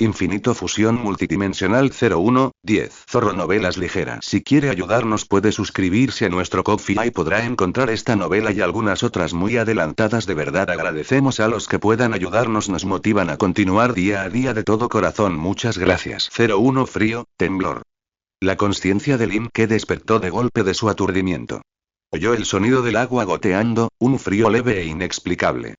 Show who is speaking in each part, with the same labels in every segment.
Speaker 1: Infinito Fusión Multidimensional 0110. Zorro Novelas Ligeras. Si quiere ayudarnos puede suscribirse a nuestro Ko-fi y podrá encontrar esta novela y algunas otras muy adelantadas. De verdad agradecemos a los que puedan ayudarnos, nos motivan a continuar día a día de todo corazón. Muchas gracias. 01 Frío, temblor. La conciencia de Lin que despertó de golpe de su aturdimiento. Oyó el sonido del agua goteando, un frío leve e inexplicable.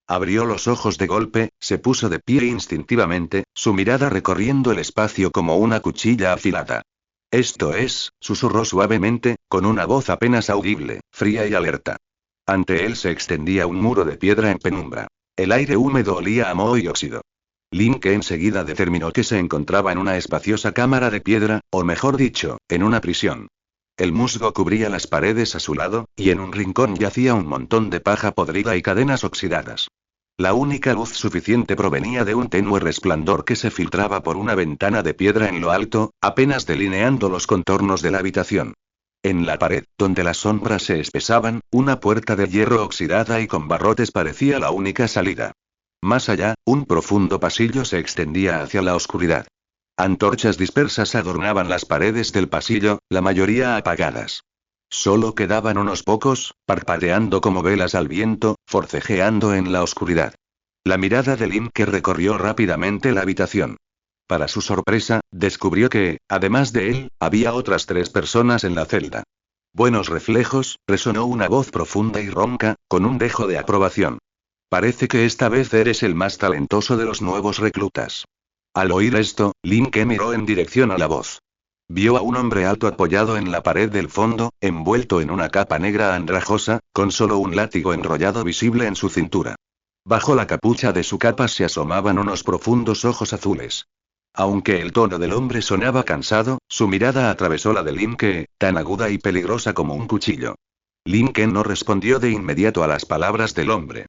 Speaker 1: Abrió los ojos de golpe, se puso de pie instintivamente, su mirada recorriendo el espacio como una cuchilla afilada. Esto es, susurró suavemente, con una voz apenas audible, fría y alerta. Ante él se extendía un muro de piedra en penumbra. El aire húmedo olía a moho y óxido. Lin que enseguida determinó que se encontraba en una espaciosa cámara de piedra, o mejor dicho, en una prisión. El musgo cubría las paredes a su lado, y en un rincón yacía un montón de paja podrida y cadenas oxidadas. La única luz suficiente provenía de un tenue resplandor que se filtraba por una ventana de piedra en lo alto, apenas delineando los contornos de la habitación. En la pared, donde las sombras se espesaban, una puerta de hierro oxidada y con barrotes parecía la única salida. Más allá, un profundo pasillo se extendía hacia la oscuridad. Antorchas dispersas adornaban las paredes del pasillo, la mayoría apagadas. Solo quedaban unos pocos, parpadeando como velas al viento, forcejeando en la oscuridad. La mirada de Lin que recorrió rápidamente la habitación. Para su sorpresa, descubrió que, además de él, había otras 3 personas en la celda. Buenos reflejos, resonó una voz profunda y ronca, con un dejo de aprobación. Parece que esta vez eres el más talentoso de los nuevos reclutas. Al oír esto, Lin que miró en dirección a la voz. Vio a un hombre alto apoyado en la pared del fondo, envuelto en una capa negra andrajosa, con solo un látigo enrollado visible en su cintura. Bajo la capucha de su capa se asomaban unos profundos ojos azules. Aunque el tono del hombre sonaba cansado, su mirada atravesó la de Lin que, tan aguda y peligrosa como un cuchillo. Lin que no respondió de inmediato a las palabras del hombre.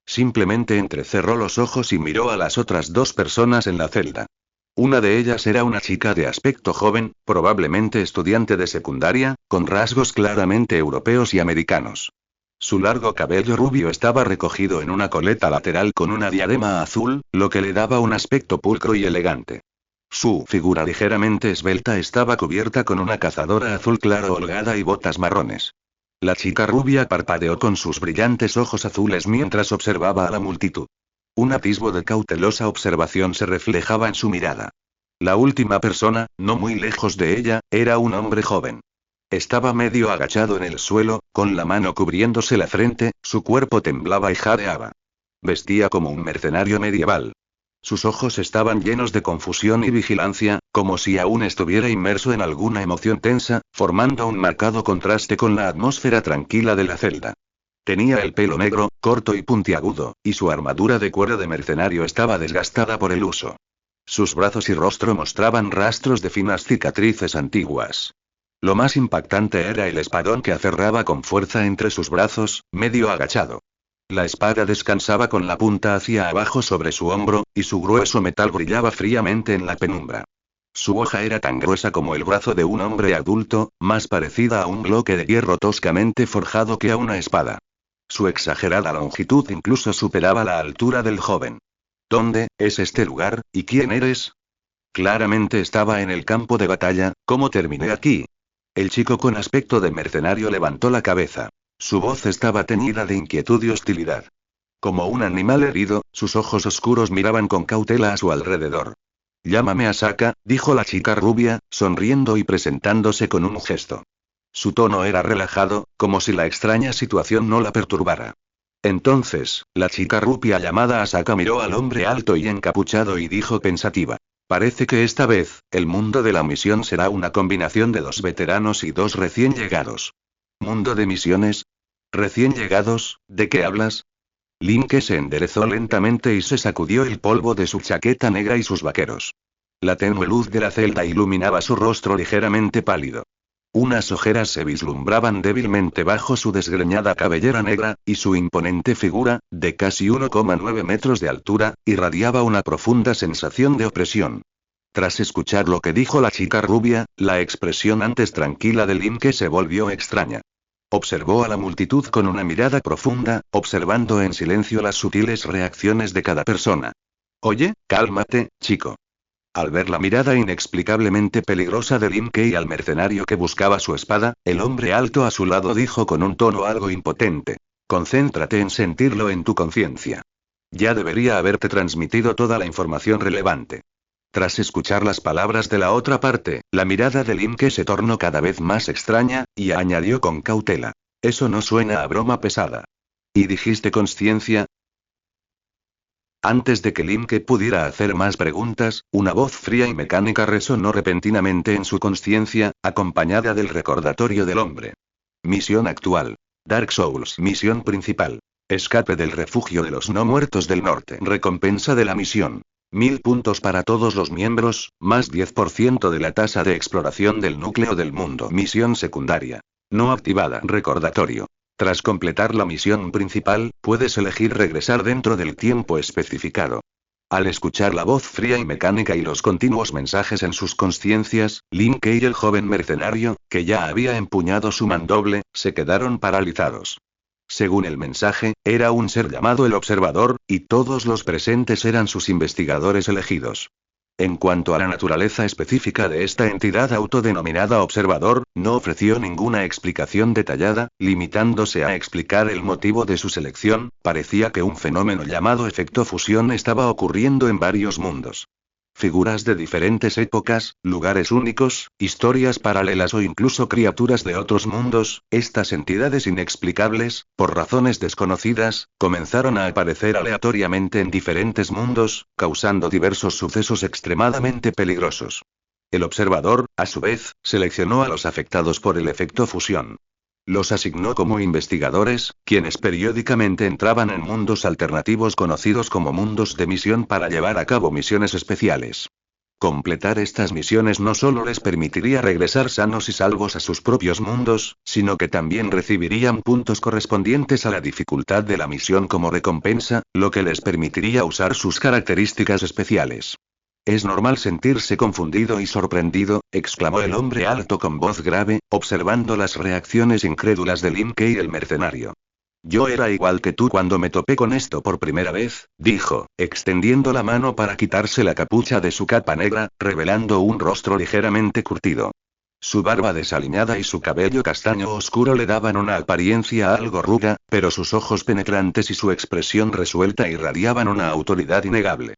Speaker 1: Simplemente entrecerró los ojos y miró a las otras 2 personas en la celda. Una de ellas era una chica de aspecto joven, probablemente estudiante de secundaria, con rasgos claramente europeos y americanos. Su largo cabello rubio estaba recogido en una coleta lateral con una diadema azul, lo que le daba un aspecto pulcro y elegante. Su figura ligeramente esbelta estaba cubierta con una cazadora azul claro holgada y botas marrones. La chica rubia parpadeó con sus brillantes ojos azules mientras observaba a la multitud. Un atisbo de cautelosa observación se reflejaba en su mirada. La última persona, no muy lejos de ella, era un hombre joven. Estaba medio agachado en el suelo, con la mano cubriéndose la frente, su cuerpo temblaba y jadeaba. Vestía como un mercenario medieval. Sus ojos estaban llenos de confusión y vigilancia, como si aún estuviera inmerso en alguna emoción tensa, formando un marcado contraste con la atmósfera tranquila de la celda. Tenía el pelo negro, corto y puntiagudo, y su armadura de cuero de mercenario estaba desgastada por el uso. Sus brazos y rostro mostraban rastros de finas cicatrices antiguas. Lo más impactante era el espadón que aferraba con fuerza entre sus brazos, medio agachado. La espada descansaba con la punta hacia abajo sobre su hombro, y su grueso metal brillaba fríamente en la penumbra. Su hoja era tan gruesa como el brazo de un hombre adulto, más parecida a un bloque de hierro toscamente forjado que a una espada. Su exagerada longitud incluso superaba la altura del joven. ¿Dónde es este lugar, y quién eres? Claramente estaba en el campo de batalla. ¿Cómo terminé aquí? El chico con aspecto de mercenario levantó la cabeza. Su voz estaba teñida de inquietud y hostilidad. Como un animal herido, sus ojos oscuros miraban con cautela a su alrededor. Llámame Asaka, dijo la chica rubia, sonriendo y presentándose con un gesto. Su tono era relajado, como si la extraña situación no la perturbara. Entonces, la chica rubia llamada Asaka miró al hombre alto y encapuchado y dijo pensativa. Parece que esta vez, el mundo de la misión será una combinación de 2 veteranos y 2 recién llegados. ¿Mundo de misiones? ¿Recién llegados? ¿De qué hablas? Lin que se enderezó lentamente y se sacudió el polvo de su chaqueta negra y sus vaqueros. La tenue luz de la celda iluminaba su rostro ligeramente pálido. Unas ojeras se vislumbraban débilmente bajo su desgreñada cabellera negra, y su imponente figura, de casi 1,9 metros de altura, irradiaba una profunda sensación de opresión. Tras escuchar lo que dijo la chica rubia, la expresión antes tranquila de Lin que se volvió extraña. Observó a la multitud con una mirada profunda, observando en silencio las sutiles reacciones de cada persona. Oye, cálmate, chico. Al ver la mirada inexplicablemente peligrosa de Lin Kei al mercenario que buscaba su espada, el hombre alto a su lado dijo con un tono algo impotente: concéntrate en sentirlo en tu conciencia. Ya debería haberte transmitido toda la información relevante. Tras escuchar las palabras de la otra parte, la mirada de Lin Kei se tornó cada vez más extraña, y añadió con cautela: eso no suena a broma pesada. ¿Y dijiste conciencia? Antes de que Lin Kei pudiera hacer más preguntas, una voz fría y mecánica resonó repentinamente en su conciencia, acompañada del recordatorio del hombre. Misión actual. Dark Souls. Misión principal. Escape del refugio de los no muertos del norte. Recompensa de la misión: 1000 puntos para todos los miembros, más 10% de la tasa de exploración del núcleo del mundo. Misión secundaria. No activada. Recordatorio. Tras completar la misión principal, puedes elegir regresar dentro del tiempo especificado. Al escuchar la voz fría y mecánica y los continuos mensajes en sus conciencias, Lin Kei y el joven mercenario, que ya había empuñado su mandoble, se quedaron paralizados. Según el mensaje, era un ser llamado el Observador, y todos los presentes eran sus investigadores elegidos. En cuanto a la naturaleza específica de esta entidad autodenominada Observador, no ofreció ninguna explicación detallada, limitándose a explicar el motivo de su selección. Parecía que un fenómeno llamado efecto fusión estaba ocurriendo en varios mundos. Figuras de diferentes épocas, lugares únicos, historias paralelas o incluso criaturas de otros mundos, estas entidades inexplicables, por razones desconocidas, comenzaron a aparecer aleatoriamente en diferentes mundos, causando diversos sucesos extremadamente peligrosos. El observador, a su vez, seleccionó a los afectados por el efecto fusión. Los asignó como investigadores, quienes periódicamente entraban en mundos alternativos conocidos como mundos de misión para llevar a cabo misiones especiales. Completar estas misiones no solo les permitiría regresar sanos y salvos a sus propios mundos, sino que también recibirían puntos correspondientes a la dificultad de la misión como recompensa, lo que les permitiría usar sus características especiales. Es normal sentirse confundido y sorprendido, exclamó el hombre alto con voz grave, observando las reacciones incrédulas de Lin Kei el mercenario. Yo era igual que tú cuando me topé con esto por primera vez, dijo, extendiendo la mano para quitarse la capucha de su capa negra, revelando un rostro ligeramente curtido. Su barba desaliñada y su cabello castaño oscuro le daban una apariencia algo ruda, pero sus ojos penetrantes y su expresión resuelta irradiaban una autoridad innegable.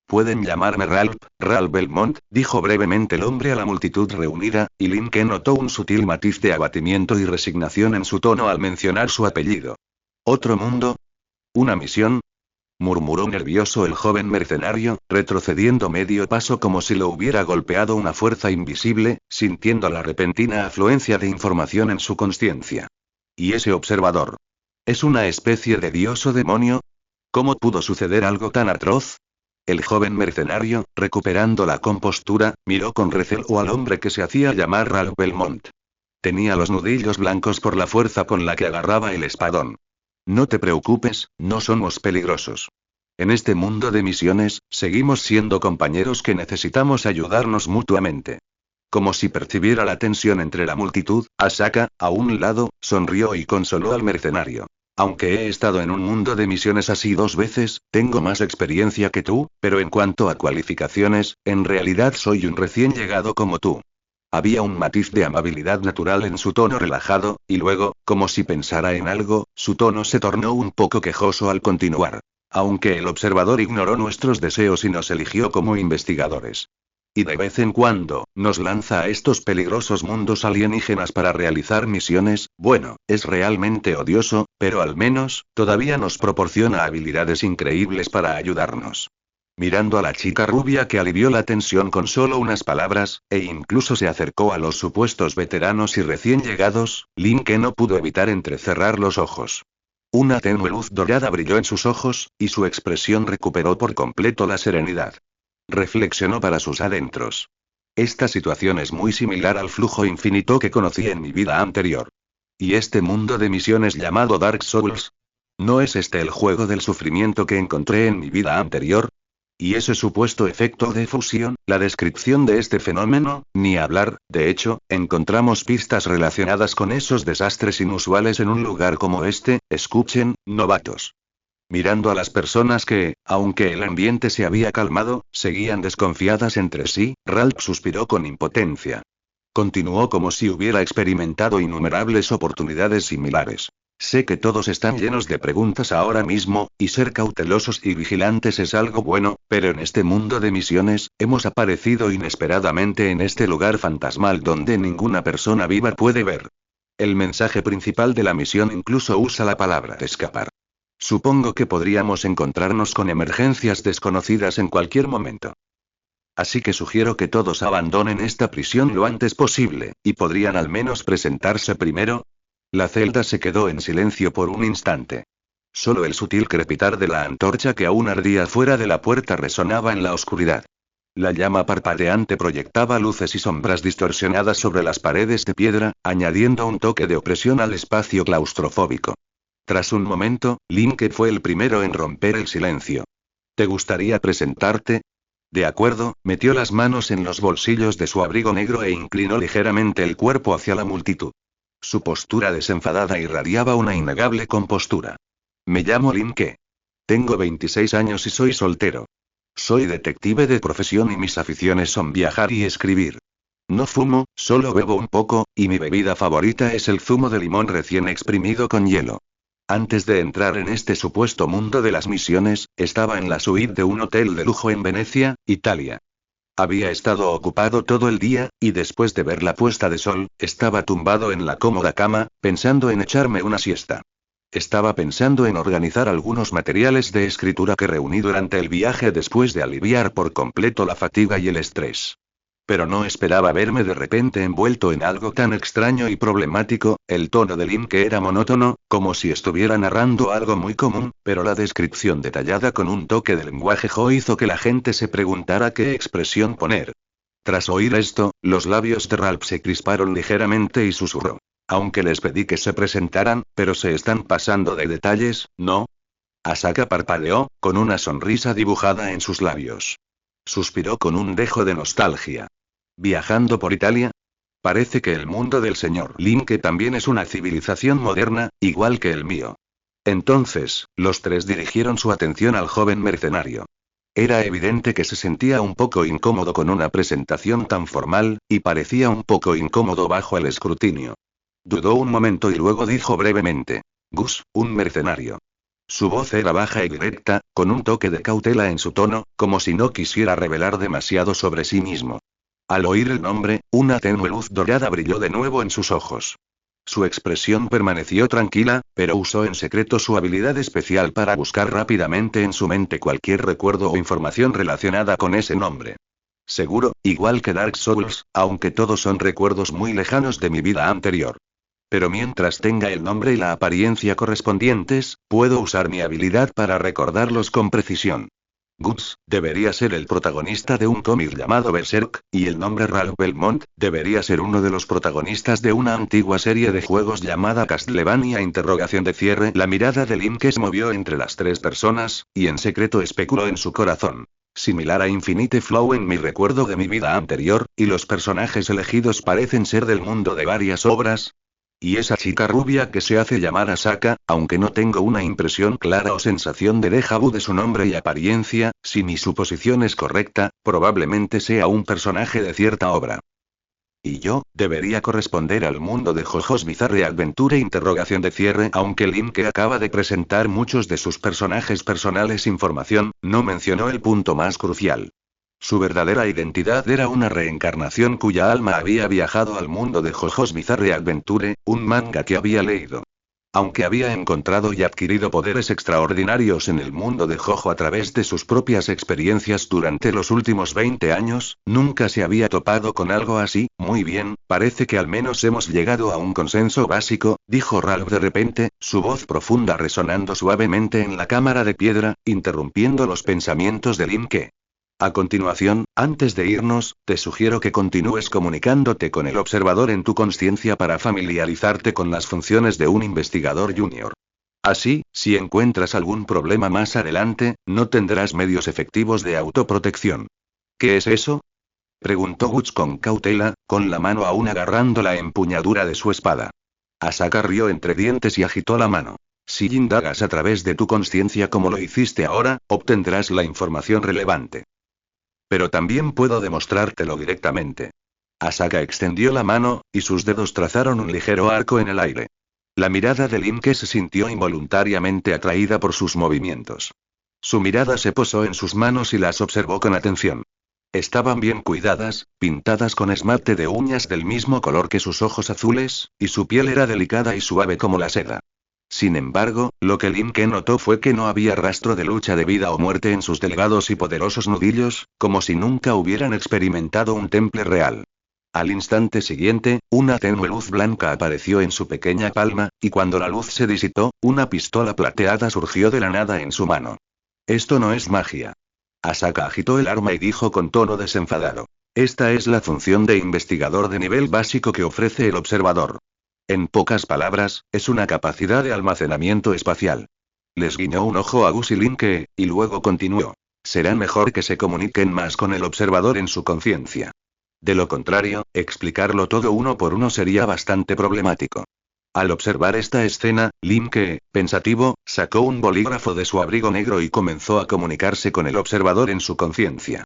Speaker 1: Pueden llamarme Ralph Belmont, dijo brevemente el hombre a la multitud reunida, y Lin Kei notó un sutil matiz de abatimiento y resignación en su tono al mencionar su apellido. ¿Otro mundo? ¿Una misión? Murmuró nervioso el joven mercenario, retrocediendo medio paso como si lo hubiera golpeado una fuerza invisible, sintiendo la repentina afluencia de información en su conciencia. ¿Y ese observador? ¿Es una especie de dios o demonio? ¿Cómo pudo suceder algo tan atroz? El joven mercenario, recuperando la compostura, miró con recelo al hombre que se hacía llamar Ralph Belmont. Tenía los nudillos blancos por la fuerza con la que agarraba el espadón. No te preocupes, no somos peligrosos. En este mundo de misiones, seguimos siendo compañeros que necesitamos ayudarnos mutuamente. Como si percibiera la tensión entre la multitud, Asaka, a un lado, sonrió y consoló al mercenario. Aunque he estado en un mundo de misiones así 2 veces, tengo más experiencia que tú, pero en cuanto a cualificaciones, en realidad soy un recién llegado como tú. Había un matiz de amabilidad natural en su tono relajado, y luego, como si pensara en algo, su tono se tornó un poco quejoso al continuar. Aunque el observador ignoró nuestros deseos y nos eligió como investigadores. Y de vez en cuando, nos lanza a estos peligrosos mundos alienígenas para realizar misiones, bueno, es realmente odioso, pero al menos, todavía nos proporciona habilidades increíbles para ayudarnos. Mirando a la chica rubia que alivió la tensión con solo unas palabras, e incluso se acercó a los supuestos veteranos y recién llegados, Lin Kei no pudo evitar entrecerrar los ojos. Una tenue luz dorada brilló en sus ojos, y su expresión recuperó por completo la serenidad. Reflexionó para sus adentros. Esta situación es muy similar al flujo infinito que conocí en mi vida anterior. ¿Y este mundo de misiones llamado Dark Souls? ¿No es este el juego del sufrimiento que encontré en mi vida anterior? ¿Y ese supuesto efecto de fusión, la descripción de este fenómeno, ni hablar? De hecho, encontramos pistas relacionadas con esos desastres inusuales en un lugar como este. Escuchen, novatos. mirando a las personas que, aunque el ambiente se había calmado, seguían desconfiadas entre sí. Ralph suspiró con impotencia. Continuó como si hubiera experimentado innumerables oportunidades similares. Sé que todos están llenos de preguntas ahora mismo, y ser cautelosos y vigilantes es algo bueno, pero en este mundo de misiones, hemos aparecido inesperadamente en este lugar fantasmal donde ninguna persona viva puede ver. El mensaje principal de la misión incluso usa la palabra escapar. Supongo que podríamos encontrarnos con emergencias desconocidas en cualquier momento. Así que sugiero que todos abandonen esta prisión lo antes posible, y podrían al menos presentarse primero. La celda se quedó en silencio por un instante. Solo el sutil crepitar de la antorcha que aún ardía fuera de la puerta resonaba en la oscuridad. La llama parpadeante proyectaba luces y sombras distorsionadas sobre las paredes de piedra, añadiendo un toque de opresión al espacio claustrofóbico. Tras un momento, Linke fue el primero en romper el silencio. ¿Te gustaría presentarte? De acuerdo, metió las manos en los bolsillos de su abrigo negro e inclinó ligeramente el cuerpo hacia la multitud. Su postura desenfadada irradiaba una innegable compostura. Me llamo Linke. Tengo 26 años y soy soltero. Soy detective de profesión y mis aficiones son viajar y escribir. No fumo, solo bebo un poco, y mi bebida favorita es el zumo de limón recién exprimido con hielo. Antes de entrar en este supuesto mundo de las misiones, estaba en la suite de un hotel de lujo en Venecia, Italia. Había estado ocupado todo el día, y después de ver la puesta de sol, estaba tumbado en la cómoda cama, pensando en echarme una siesta. Estaba pensando en organizar algunos materiales de escritura que reuní durante el viaje después de aliviar por completo la fatiga y el estrés. Pero no esperaba verme de repente envuelto en algo tan extraño y problemático. El tono de Linke era monótono, como si estuviera narrando algo muy común, pero la descripción detallada con un toque de lenguaje jo hizo que la gente se preguntara qué expresión poner. Tras oír esto, los labios de Ralph se crisparon ligeramente y susurró. Aunque les pedí que se presentaran, pero se están pasando de detalles, ¿no? Asaka parpadeó, con una sonrisa dibujada en sus labios. Suspiró con un dejo de nostalgia. ¿Viajando por Italia? Parece que el mundo del señor Linke también es una civilización moderna, igual que el mío. Entonces, los tres dirigieron su atención al joven mercenario. Era evidente que se sentía un poco incómodo con una presentación tan formal, y parecía un poco incómodo bajo el escrutinio. Dudó un momento y luego dijo brevemente: Gus, un mercenario. Su voz era baja y directa, con un toque de cautela en su tono, como si no quisiera revelar demasiado sobre sí mismo. Al oír el nombre, una tenue luz dorada brilló de nuevo en sus ojos. Su expresión permaneció tranquila, pero usó en secreto su habilidad especial para buscar rápidamente en su mente cualquier recuerdo o información relacionada con ese nombre. Seguro, igual que Dark Souls, aunque todos son recuerdos muy lejanos de mi vida anterior. Pero mientras tenga el nombre y la apariencia correspondientes, puedo usar mi habilidad para recordarlos con precisión. Guts debería ser el protagonista de un cómic llamado Berserk, y el nombre Ralph Belmont debería ser uno de los protagonistas de una antigua serie de juegos llamada Castlevania interrogación de cierre. La mirada de Linke se movió entre las tres personas, y en secreto especuló en su corazón. Similar a Infinite Flow en mi recuerdo de mi vida anterior, y los personajes elegidos parecen ser del mundo de varias obras. Y esa chica rubia que se hace llamar Asaka, aunque no tengo una impresión clara o sensación de déjà vu de su nombre y apariencia, si mi suposición es correcta, probablemente sea un personaje de cierta obra. Y yo, debería corresponder al mundo de JoJo's Bizarre Adventure interrogación de cierre. Aunque Linke acaba de presentar muchos de sus personajes personales información, no mencionó el punto más crucial. Su verdadera identidad era una reencarnación cuya alma había viajado al mundo de JoJo's Bizarre Adventure, un manga que había leído. Aunque había encontrado y adquirido poderes extraordinarios en el mundo de JoJo a través de sus propias experiencias durante los últimos 20 años, nunca se había topado con algo así. Muy bien, parece que al menos hemos llegado a un consenso básico, dijo Ralph de repente, su voz profunda resonando suavemente en la cámara de piedra, interrumpiendo los pensamientos de Linke. A continuación, antes de irnos, te sugiero que continúes comunicándote con el observador en tu consciencia para familiarizarte con las funciones de un investigador junior. Así, si encuentras algún problema más adelante, no tendrás medios efectivos de autoprotección. ¿Qué es eso? Preguntó Guts con cautela, con la mano aún agarrando la empuñadura de su espada. Asaka rió entre dientes y agitó la mano. Si indagas a través de tu conciencia como lo hiciste ahora, obtendrás la información relevante. Pero también puedo demostrártelo directamente. Asaka extendió la mano, y sus dedos trazaron un ligero arco en el aire. La mirada de Linke se sintió involuntariamente atraída por sus movimientos. Su mirada se posó en sus manos y las observó con atención. Estaban bien cuidadas, pintadas con esmalte de uñas del mismo color que sus ojos azules, y su piel era delicada y suave como la seda. Sin embargo, lo que Linke notó fue que no había rastro de lucha de vida o muerte en sus delgados y poderosos nudillos, como si nunca hubieran experimentado un temple real. Al instante siguiente, una tenue luz blanca apareció en su pequeña palma, y cuando la luz se disipó, una pistola plateada surgió de la nada en su mano. Esto no es magia. Asaka agitó el arma y dijo con tono desenfadado. Esta es la función de investigador de nivel básico que ofrece el observador. En pocas palabras, es una capacidad de almacenamiento espacial. Les guiñó un ojo a Gus y Linke, y luego continuó. Será mejor que se comuniquen más con el observador en su conciencia. De lo contrario, explicarlo todo uno por uno sería bastante problemático. Al observar esta escena, Linke, pensativo, sacó un bolígrafo de su abrigo negro y comenzó a comunicarse con el observador en su conciencia.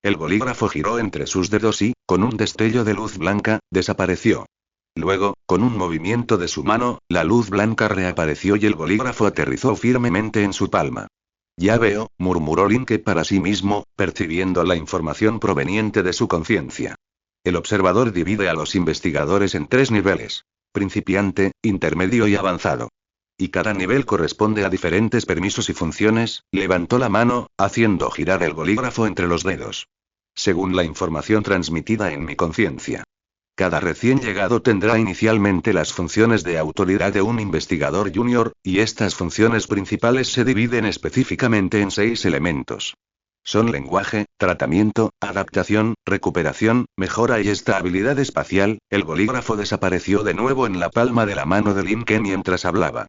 Speaker 1: El bolígrafo giró entre sus dedos y, con un destello de luz blanca, desapareció. Luego, con un movimiento de su mano, la luz blanca reapareció y el bolígrafo aterrizó firmemente en su palma. Ya veo, murmuró Linke para sí mismo, percibiendo la información proveniente de su conciencia. El observador divide a los investigadores en 3 niveles: principiante, intermedio y avanzado. Y cada nivel corresponde a diferentes permisos y funciones. Levantó la mano, haciendo girar el bolígrafo entre los dedos. Según la información transmitida en mi conciencia. Cada recién llegado tendrá inicialmente las funciones de autoridad de un investigador junior, y estas funciones principales se dividen específicamente en 6 elementos. Son lenguaje, tratamiento, adaptación, recuperación, mejora y estabilidad espacial. El bolígrafo desapareció de nuevo en la palma de la mano de Linke mientras hablaba.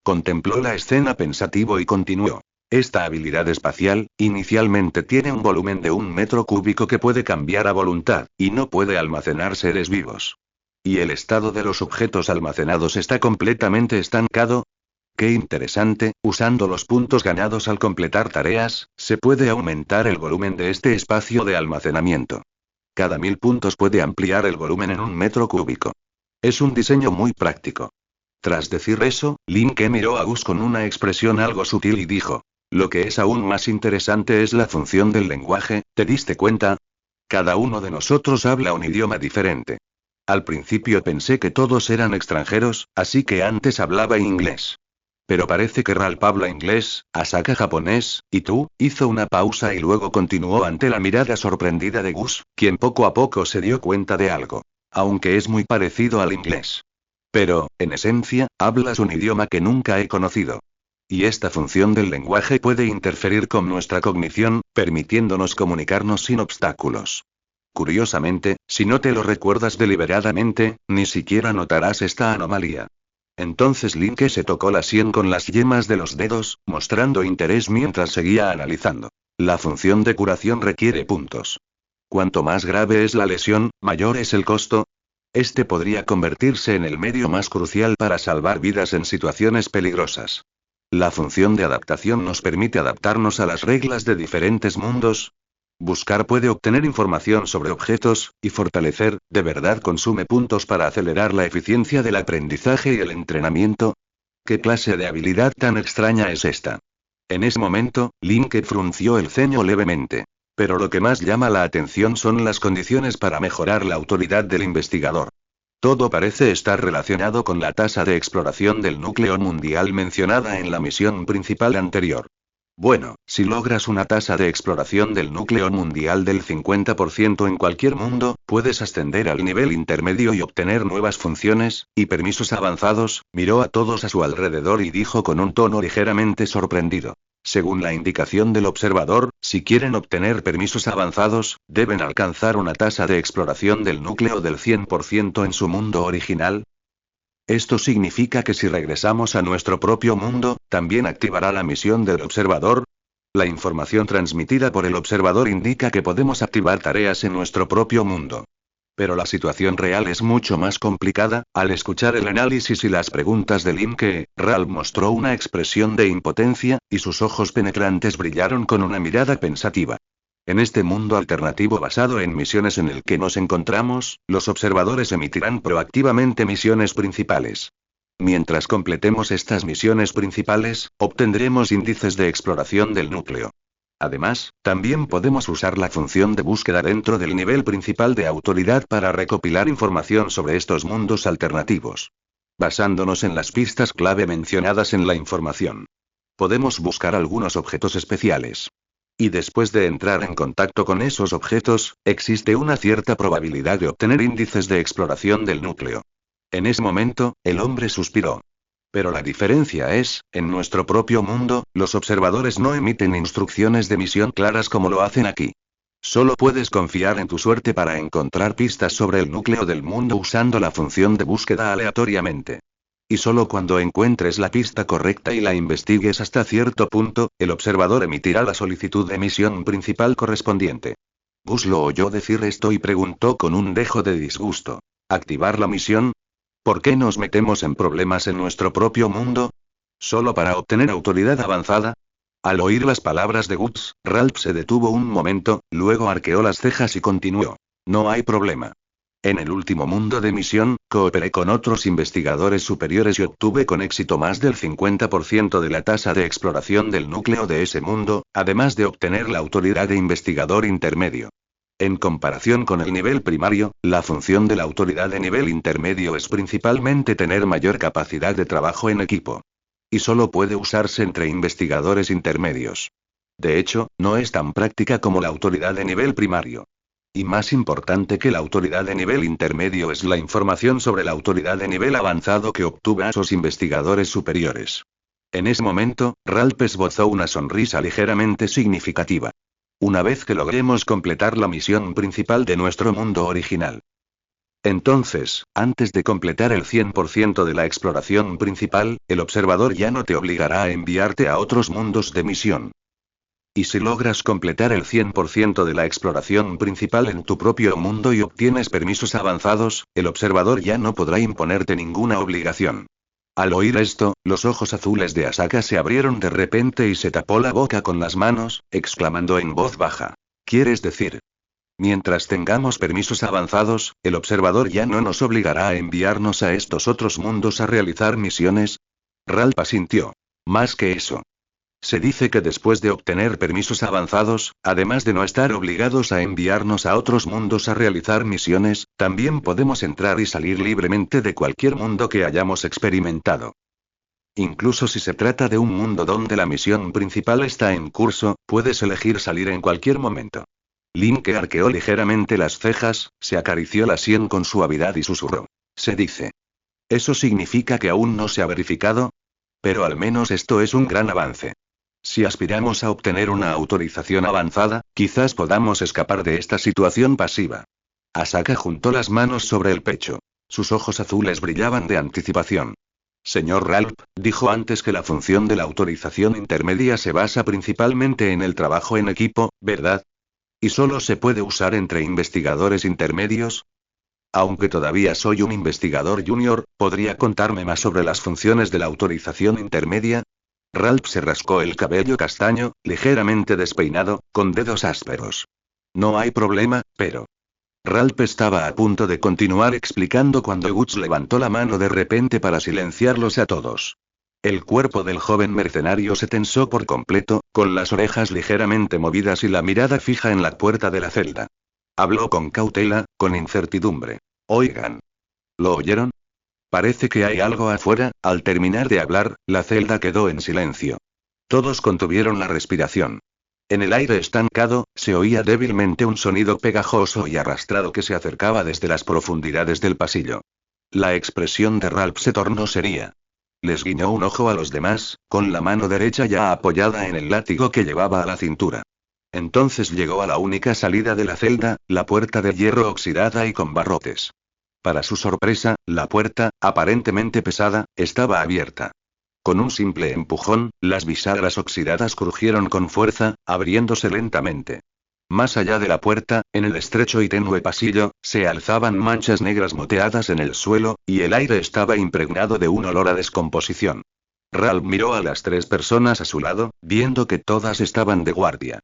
Speaker 1: Contempló la escena pensativo y continuó. Esta habilidad espacial, inicialmente tiene un volumen de 1 metro cúbico que puede cambiar a voluntad, y no puede almacenar seres vivos. ¿Y el estado de los objetos almacenados está completamente estancado? Qué interesante, usando los puntos ganados al completar tareas, se puede aumentar el volumen de este espacio de almacenamiento. Cada 1000 puntos puede ampliar el volumen en 1 metro cúbico. Es un diseño muy práctico. Tras decir eso, Linke miró a Gus con una expresión algo sutil y dijo. Lo que es aún más interesante es la función del lenguaje, ¿te diste cuenta? Cada uno de nosotros habla un idioma diferente. Al principio pensé que todos eran extranjeros, así que antes hablaba inglés. Pero parece que Ralph habla inglés, Asaka japonés, y tú, hizo una pausa y luego continuó ante la mirada sorprendida de Gus, quien poco a poco se dio cuenta de algo. Aunque es muy parecido al inglés. Pero, en esencia, hablas un idioma que nunca he conocido. Y esta función del lenguaje puede interferir con nuestra cognición, permitiéndonos comunicarnos sin obstáculos. Curiosamente, si no te lo recuerdas deliberadamente, ni siquiera notarás esta anomalía. Entonces Linke se tocó la sien con las yemas de los dedos, mostrando interés mientras seguía analizando. La función de curación requiere puntos. Cuanto más grave es la lesión, mayor es el costo. Este podría convertirse en el medio más crucial para salvar vidas en situaciones peligrosas. La función de adaptación nos permite adaptarnos a las reglas de diferentes mundos. Buscar puede obtener información sobre objetos, y fortalecer, de verdad consume puntos para acelerar la eficiencia del aprendizaje y el entrenamiento. ¿Qué clase de habilidad tan extraña es esta? En ese momento, Linke frunció el ceño levemente. Pero lo que más llama la atención son las condiciones para mejorar la autoridad del investigador. Todo parece estar relacionado con la tasa de exploración del núcleo mundial mencionada en la misión principal anterior. Bueno, si logras una tasa de exploración del núcleo mundial del 50% en cualquier mundo, puedes ascender al nivel intermedio y obtener nuevas funciones, y permisos avanzados. Miró a todos a su alrededor y dijo con un tono ligeramente sorprendido. Según la indicación del observador, si quieren obtener permisos avanzados, deben alcanzar una tasa de exploración del núcleo del 100% en su mundo original. Esto significa que si regresamos a nuestro propio mundo, ¿también activará la misión del observador? La información transmitida por el observador indica que podemos activar tareas en nuestro propio mundo. Pero la situación real es mucho más complicada. Al escuchar el análisis y las preguntas de Limke, Ralph mostró una expresión de impotencia, y sus ojos penetrantes brillaron con una mirada pensativa. En este mundo alternativo basado en misiones en el que nos encontramos, los observadores emitirán proactivamente misiones principales. Mientras completemos estas misiones principales, obtendremos índices de exploración del núcleo. Además, también podemos usar la función de búsqueda dentro del nivel principal de autoridad para recopilar información sobre estos mundos alternativos. Basándonos en las pistas clave mencionadas en la información, podemos buscar algunos objetos especiales. Y después de entrar en contacto con esos objetos, existe una cierta probabilidad de obtener índices de exploración del núcleo. En ese momento, el hombre suspiró. Pero la diferencia es, en nuestro propio mundo, los observadores no emiten instrucciones de misión claras como lo hacen aquí. Solo puedes confiar en tu suerte para encontrar pistas sobre el núcleo del mundo usando la función de búsqueda aleatoriamente. Y solo cuando encuentres la pista correcta y la investigues hasta cierto punto, el observador emitirá la solicitud de misión principal correspondiente. Gus lo oyó decir esto y preguntó con un dejo de disgusto. ¿Activar la misión? ¿Por qué nos metemos en problemas en nuestro propio mundo? ¿Solo para obtener autoridad avanzada? Al oír las palabras de Gus, Ralph se detuvo un momento, luego arqueó las cejas y continuó. No hay problema. En el último mundo de misión, cooperé con otros investigadores superiores y obtuve con éxito más del 50% de la tasa de exploración del núcleo de ese mundo, además de obtener la autoridad de investigador intermedio. En comparación con el nivel primario, la función de la autoridad de nivel intermedio es principalmente tener mayor capacidad de trabajo en equipo. Y solo puede usarse entre investigadores intermedios. De hecho, no es tan práctica como la autoridad de nivel primario. Y más importante que la autoridad de nivel intermedio es la información sobre la autoridad de nivel avanzado que obtuvo a esos investigadores superiores. En ese momento, Ralph esbozó una sonrisa ligeramente significativa. Una vez que logremos completar la misión principal de nuestro mundo original. Entonces, antes de completar el 100% de la exploración principal, el observador ya no te obligará a enviarte a otros mundos de misión. Y si logras completar el 100% de la exploración principal en tu propio mundo y obtienes permisos avanzados, el observador ya no podrá imponerte ninguna obligación. Al oír esto, los ojos azules de Asaka se abrieron de repente y se tapó la boca con las manos, exclamando en voz baja. ¿Quieres decir? Mientras tengamos permisos avanzados, el observador ya no nos obligará a enviarnos a estos otros mundos a realizar misiones. Ralph asintió. Más que eso. Se dice que después de obtener permisos avanzados, además de no estar obligados a enviarnos a otros mundos a realizar misiones, también podemos entrar y salir libremente de cualquier mundo que hayamos experimentado. Incluso si se trata de un mundo donde la misión principal está en curso, puedes elegir salir en cualquier momento. Limke arqueó ligeramente las cejas, se acarició la sien con suavidad y susurró. Se dice. ¿Eso significa que aún no se ha verificado? Pero al menos esto es un gran avance. Si aspiramos a obtener una autorización avanzada, quizás podamos escapar de esta situación pasiva. Asaka juntó las manos sobre el pecho. Sus ojos azules brillaban de anticipación. Señor Ralph, dijo antes que la función de la autorización intermedia se basa principalmente en el trabajo en equipo, ¿verdad? ¿Y solo se puede usar entre investigadores intermedios? Aunque todavía soy un investigador junior, ¿podría contarme más sobre las funciones de la autorización intermedia? Ralph se rascó el cabello castaño, ligeramente despeinado, con dedos ásperos. No hay problema, pero... Ralph estaba a punto de continuar explicando cuando Guts levantó la mano de repente para silenciarlos a todos. El cuerpo del joven mercenario se tensó por completo, con las orejas ligeramente movidas y la mirada fija en la puerta de la celda. Habló con cautela, con incertidumbre. Oigan. ¿Lo oyeron? Parece que hay algo afuera. Al terminar de hablar, la celda quedó en silencio. Todos contuvieron la respiración. En el aire estancado, se oía débilmente un sonido pegajoso y arrastrado que se acercaba desde las profundidades del pasillo. La expresión de Ralph se tornó seria. Les guiñó un ojo a los demás, con la mano derecha ya apoyada en el látigo que llevaba a la cintura. Entonces llegó a la única salida de la celda, la puerta de hierro oxidada y con barrotes. Para su sorpresa, la puerta, aparentemente pesada, estaba abierta. Con un simple empujón, las bisagras oxidadas crujieron con fuerza, abriéndose lentamente. Más allá de la puerta, en el estrecho y tenue pasillo, se alzaban manchas negras moteadas en el suelo, y el aire estaba impregnado de un olor a descomposición. Ralph miró a las 3 personas a su lado, viendo que todas estaban de guardia.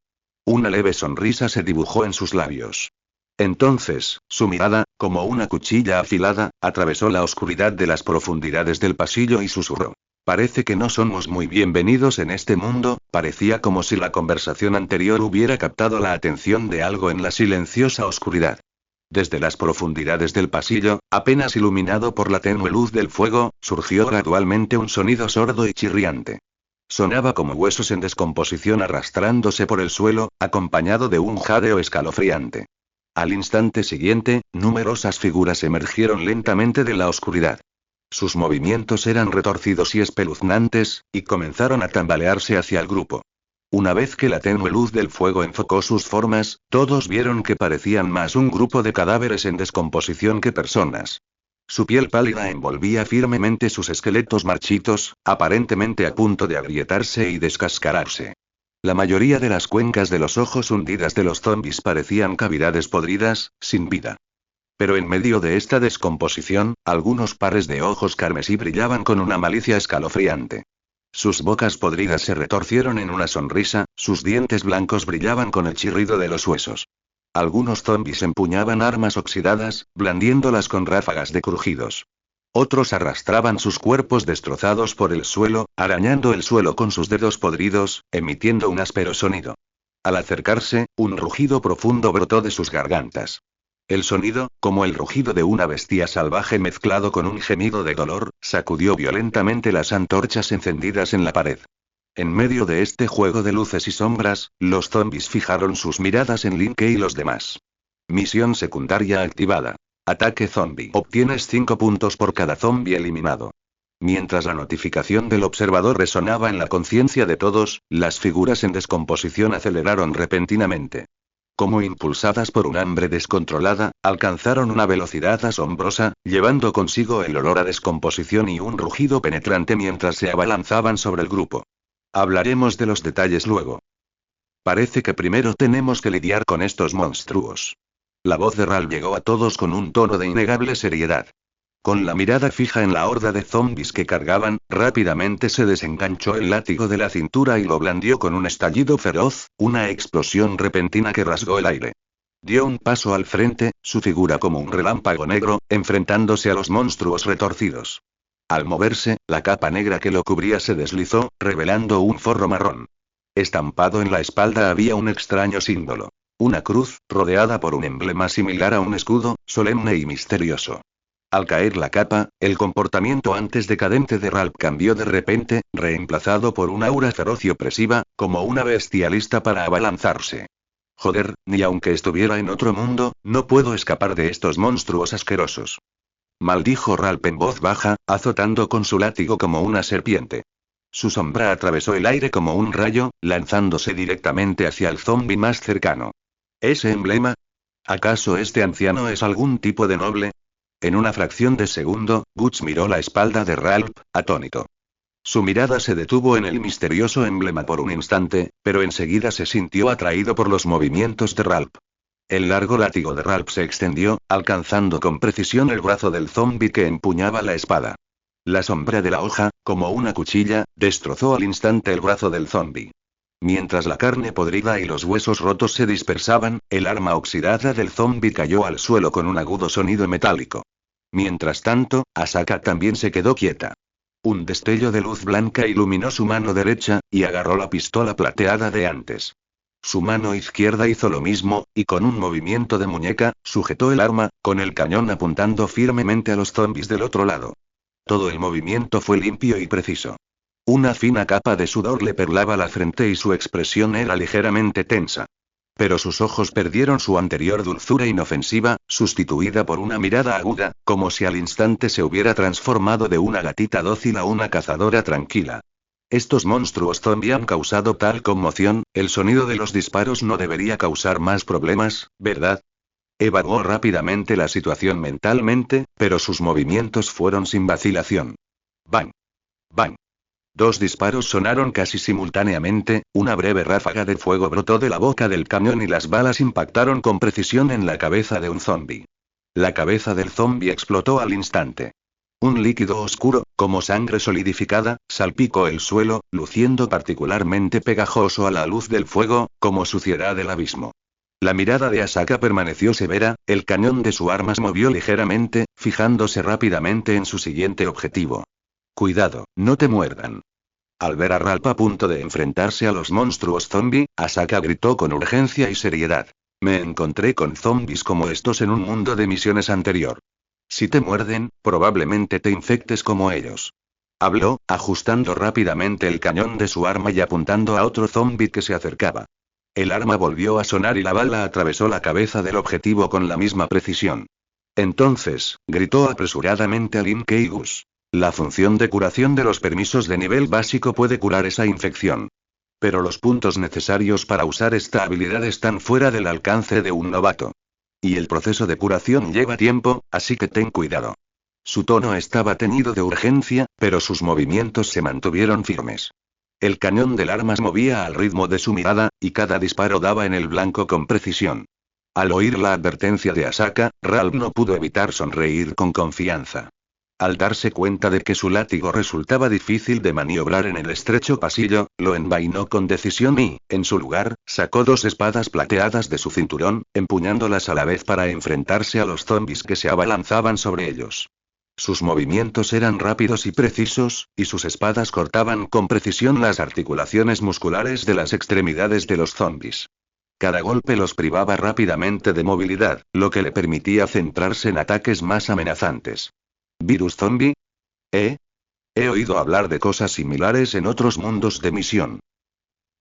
Speaker 1: Una leve sonrisa se dibujó en sus labios. Entonces, su mirada, como una cuchilla afilada, atravesó la oscuridad de las profundidades del pasillo y susurró. Parece que no somos muy bienvenidos en este mundo. Parecía como si la conversación anterior hubiera captado la atención de algo en la silenciosa oscuridad. Desde las profundidades del pasillo, apenas iluminado por la tenue luz del fuego, surgió gradualmente un sonido sordo y chirriante. Sonaba como huesos en descomposición arrastrándose por el suelo, acompañado de un jadeo escalofriante. Al instante siguiente, numerosas figuras emergieron lentamente de la oscuridad. Sus movimientos eran retorcidos y espeluznantes, y comenzaron a tambalearse hacia el grupo. Una vez que la tenue luz del fuego enfocó sus formas, todos vieron que parecían más un grupo de cadáveres en descomposición que personas. Su piel pálida envolvía firmemente sus esqueletos marchitos, aparentemente a punto de agrietarse y descascararse. La mayoría de las cuencas de los ojos hundidas de los zombies parecían cavidades podridas, sin vida. Pero en medio de esta descomposición, algunos pares de ojos carmesí brillaban con una malicia escalofriante. Sus bocas podridas se retorcieron en una sonrisa, sus dientes blancos brillaban con el chirrido de los huesos. Algunos zombies empuñaban armas oxidadas, blandiéndolas con ráfagas de crujidos. Otros arrastraban sus cuerpos destrozados por el suelo, arañando el suelo con sus dedos podridos, emitiendo un áspero sonido. Al acercarse, un rugido profundo brotó de sus gargantas. El sonido, como el rugido de una bestia salvaje mezclado con un gemido de dolor, sacudió violentamente las antorchas encendidas en la pared. En medio de este juego de luces y sombras, los zombies fijaron sus miradas en Linke y los demás. Misión secundaria activada. Ataque zombie. Obtienes 5 puntos por cada zombie eliminado. Mientras la notificación del observador resonaba en la conciencia de todos, las figuras en descomposición aceleraron repentinamente. Como impulsadas por un hambre descontrolada, alcanzaron una velocidad asombrosa, llevando consigo el olor a descomposición y un rugido penetrante mientras se abalanzaban sobre el grupo. Hablaremos de los detalles luego. Parece que primero tenemos que lidiar con estos monstruos. La voz de Ralph llegó a todos con un tono de innegable seriedad. Con la mirada fija en la horda de zombies que cargaban, rápidamente se desenganchó el látigo de la cintura y lo blandió con un estallido feroz, una explosión repentina que rasgó el aire. Dio un paso al frente, su figura como un relámpago negro, enfrentándose a los monstruos retorcidos. Al moverse, la capa negra que lo cubría se deslizó, revelando un forro marrón. Estampado en la espalda había un extraño símbolo. Una cruz, rodeada por un emblema similar a un escudo, solemne y misterioso. Al caer la capa, el comportamiento antes decadente de Ralph cambió de repente, reemplazado por un aura feroz y opresiva, como una bestia lista para abalanzarse. Joder, ni aunque estuviera en otro mundo, no puedo escapar de estos monstruos asquerosos. Maldijo Ralph en voz baja, azotando con su látigo como una serpiente. Su sombra atravesó el aire como un rayo, lanzándose directamente hacia el zombi más cercano. ¿Ese emblema? ¿Acaso este anciano es algún tipo de noble? En una fracción de segundo, Guts miró la espalda de Ralph, atónito. Su mirada se detuvo en el misterioso emblema por un instante, pero enseguida se sintió atraído por los movimientos de Ralph. El largo látigo de Ralph se extendió, alcanzando con precisión el brazo del zombi que empuñaba la espada. La sombra de la hoja, como una cuchilla, destrozó al instante el brazo del zombi. Mientras la carne podrida y los huesos rotos se dispersaban, el arma oxidada del zombi cayó al suelo con un agudo sonido metálico. Mientras tanto, Asaka también se quedó quieta. Un destello de luz blanca iluminó su mano derecha, y agarró la pistola plateada de antes. Su mano izquierda hizo lo mismo, y con un movimiento de muñeca, sujetó el arma, con el cañón apuntando firmemente a los zombies del otro lado. Todo el movimiento fue limpio y preciso. Una fina capa de sudor le perlaba la frente y su expresión era ligeramente tensa. Pero sus ojos perdieron su anterior dulzura inofensiva, sustituida por una mirada aguda, como si al instante se hubiera transformado de una gatita dócil a una cazadora tranquila. Estos monstruos zombie han causado tal conmoción, el sonido de los disparos no debería causar más problemas, ¿verdad? Evaluó rápidamente la situación mentalmente, pero sus movimientos fueron sin vacilación. ¡Bang! ¡Bang! Dos disparos sonaron casi simultáneamente, una breve ráfaga de fuego brotó de la boca del cañón y las balas impactaron con precisión en la cabeza de un zombi. La cabeza del zombi explotó al instante. Un líquido oscuro, como sangre solidificada, salpicó el suelo, luciendo particularmente pegajoso a la luz del fuego, como suciedad del abismo. La mirada de Asaka permaneció severa, el cañón de su arma se movió ligeramente, fijándose rápidamente en su siguiente objetivo. Cuidado, no te muerdan. Al ver a Ralph a punto de enfrentarse a los monstruos zombie, Asaka gritó con urgencia y seriedad. Me encontré con zombies como estos en un mundo de misiones anterior. Si te muerden, probablemente te infectes como ellos. Habló, ajustando rápidamente el cañón de su arma y apuntando a otro zombie que se acercaba. El arma volvió a sonar y la bala atravesó la cabeza del objetivo con la misma precisión. Entonces, gritó apresuradamente a Lin Keigus. La función de curación de los permisos de nivel básico puede curar esa infección. Pero los puntos necesarios para usar esta habilidad están fuera del alcance de un novato. Y el proceso de curación lleva tiempo, así que ten cuidado. Su tono estaba teñido de urgencia, pero sus movimientos se mantuvieron firmes. El cañón del arma se movía al ritmo de su mirada, y cada disparo daba en el blanco con precisión. Al oír la advertencia de Asaka, Ralph no pudo evitar sonreír con confianza. Al darse cuenta de que su látigo resultaba difícil de maniobrar en el estrecho pasillo, lo envainó con decisión y, en su lugar, sacó dos espadas plateadas de su cinturón, empuñándolas a la vez para enfrentarse a los zombis que se abalanzaban sobre ellos. Sus movimientos eran rápidos y precisos, y sus espadas cortaban con precisión las articulaciones musculares de las extremidades de los zombis. Cada golpe los privaba rápidamente de movilidad, lo que le permitía centrarse en ataques más amenazantes. ¿Virus zombie? He oído hablar de cosas similares en otros mundos de misión.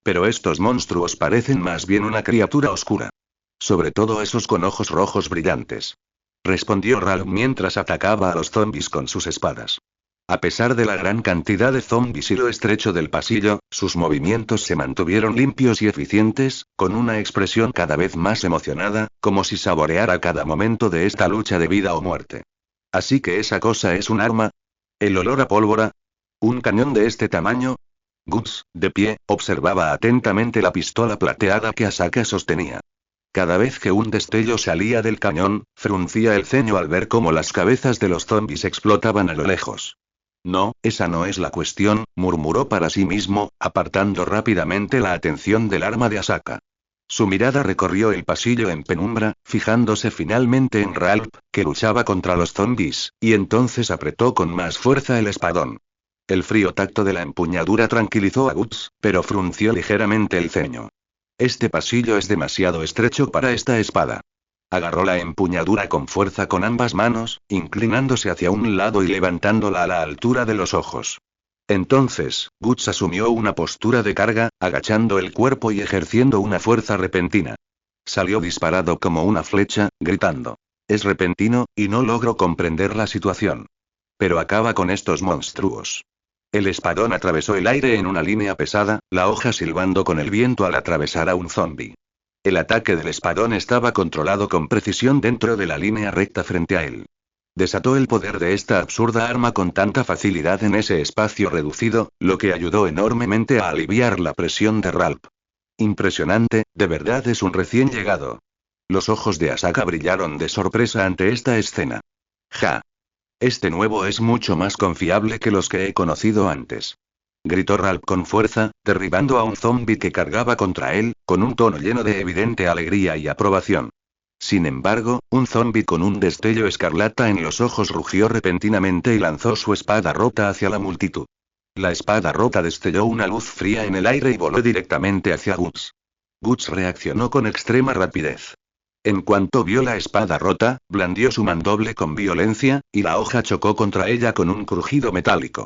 Speaker 1: Pero estos monstruos parecen más bien una criatura oscura. Sobre todo esos con ojos rojos brillantes. Respondió Ralph mientras atacaba a los zombis con sus espadas. A pesar de la gran cantidad de zombis y lo estrecho del pasillo, sus movimientos se mantuvieron limpios y eficientes, con una expresión cada vez más emocionada, como si saboreara cada momento de esta lucha de vida o muerte. Así que esa cosa es un arma. ¿El olor a pólvora? ¿Un cañón de este tamaño? Guts, de pie, observaba atentamente la pistola plateada que Asaka sostenía. Cada vez que un destello salía del cañón, fruncía el ceño al ver cómo las cabezas de los zombis explotaban a lo lejos. No, esa no es la cuestión, murmuró para sí mismo, apartando rápidamente la atención del arma de Asaka. Su mirada recorrió el pasillo en penumbra, fijándose finalmente en Ralph, que luchaba contra los zombis, y entonces apretó con más fuerza el espadón. El frío tacto de la empuñadura tranquilizó a Guts, pero frunció ligeramente el ceño. Este pasillo es demasiado estrecho para esta espada. Agarró la empuñadura con fuerza con ambas manos, inclinándose hacia un lado y levantándola a la altura de los ojos. Entonces, Guts asumió una postura de carga, agachando el cuerpo y ejerciendo una fuerza repentina. Salió disparado como una flecha, gritando. Es repentino, y no logro comprender la situación. Pero acaba con estos monstruos. El espadón atravesó el aire en una línea pesada, la hoja silbando con el viento al atravesar a un zombi. El ataque del espadón estaba controlado con precisión dentro de la línea recta frente a él. Desató el poder de esta absurda arma con tanta facilidad en ese espacio reducido, lo que ayudó enormemente a aliviar la presión de Ralph. Impresionante, de verdad es un recién llegado. Los ojos de Asaka brillaron de sorpresa ante esta escena. Ja. Este nuevo es mucho más confiable que los que he conocido antes. Gritó Ralph con fuerza, derribando a un zombi que cargaba contra él, con un tono lleno de evidente alegría y aprobación. Sin embargo, un zombi con un destello escarlata en los ojos rugió repentinamente y lanzó su espada rota hacia la multitud. La espada rota destelló una luz fría en el aire y voló directamente hacia Guts. Guts reaccionó con extrema rapidez. En cuanto vio la espada rota, blandió su mandoble con violencia, y la hoja chocó contra ella con un crujido metálico.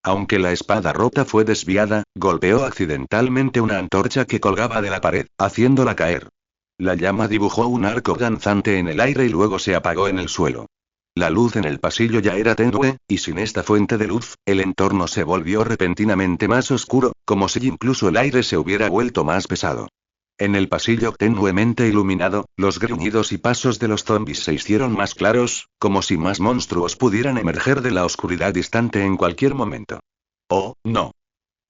Speaker 1: Aunque la espada rota fue desviada, golpeó accidentalmente una antorcha que colgaba de la pared, haciéndola caer. La llama dibujó un arco danzante en el aire y luego se apagó en el suelo. La luz en el pasillo ya era tenue, y sin esta fuente de luz, el entorno se volvió repentinamente más oscuro, como si incluso el aire se hubiera vuelto más pesado. En el pasillo tenuemente iluminado, los gruñidos y pasos de los zombis se hicieron más claros, como si más monstruos pudieran emerger de la oscuridad distante en cualquier momento. Oh, no.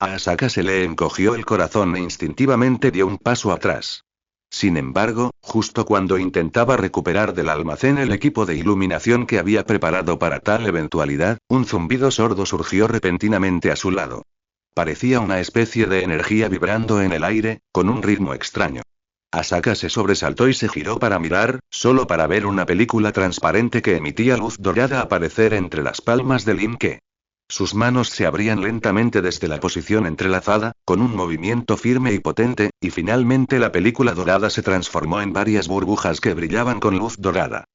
Speaker 1: A Asaka se le encogió el corazón e instintivamente dio un paso atrás. Sin embargo, justo cuando intentaba recuperar del almacén el equipo de iluminación que había preparado para tal eventualidad, un zumbido sordo surgió repentinamente a su lado. Parecía una especie de energía vibrando en el aire, con un ritmo extraño. Asaka se sobresaltó y se giró para mirar, solo para ver una película transparente que emitía luz dorada aparecer entre las palmas de Linke. Sus manos se abrían lentamente desde la posición entrelazada, con un movimiento firme y potente, y finalmente la película dorada se transformó en varias burbujas que brillaban con luz dorada.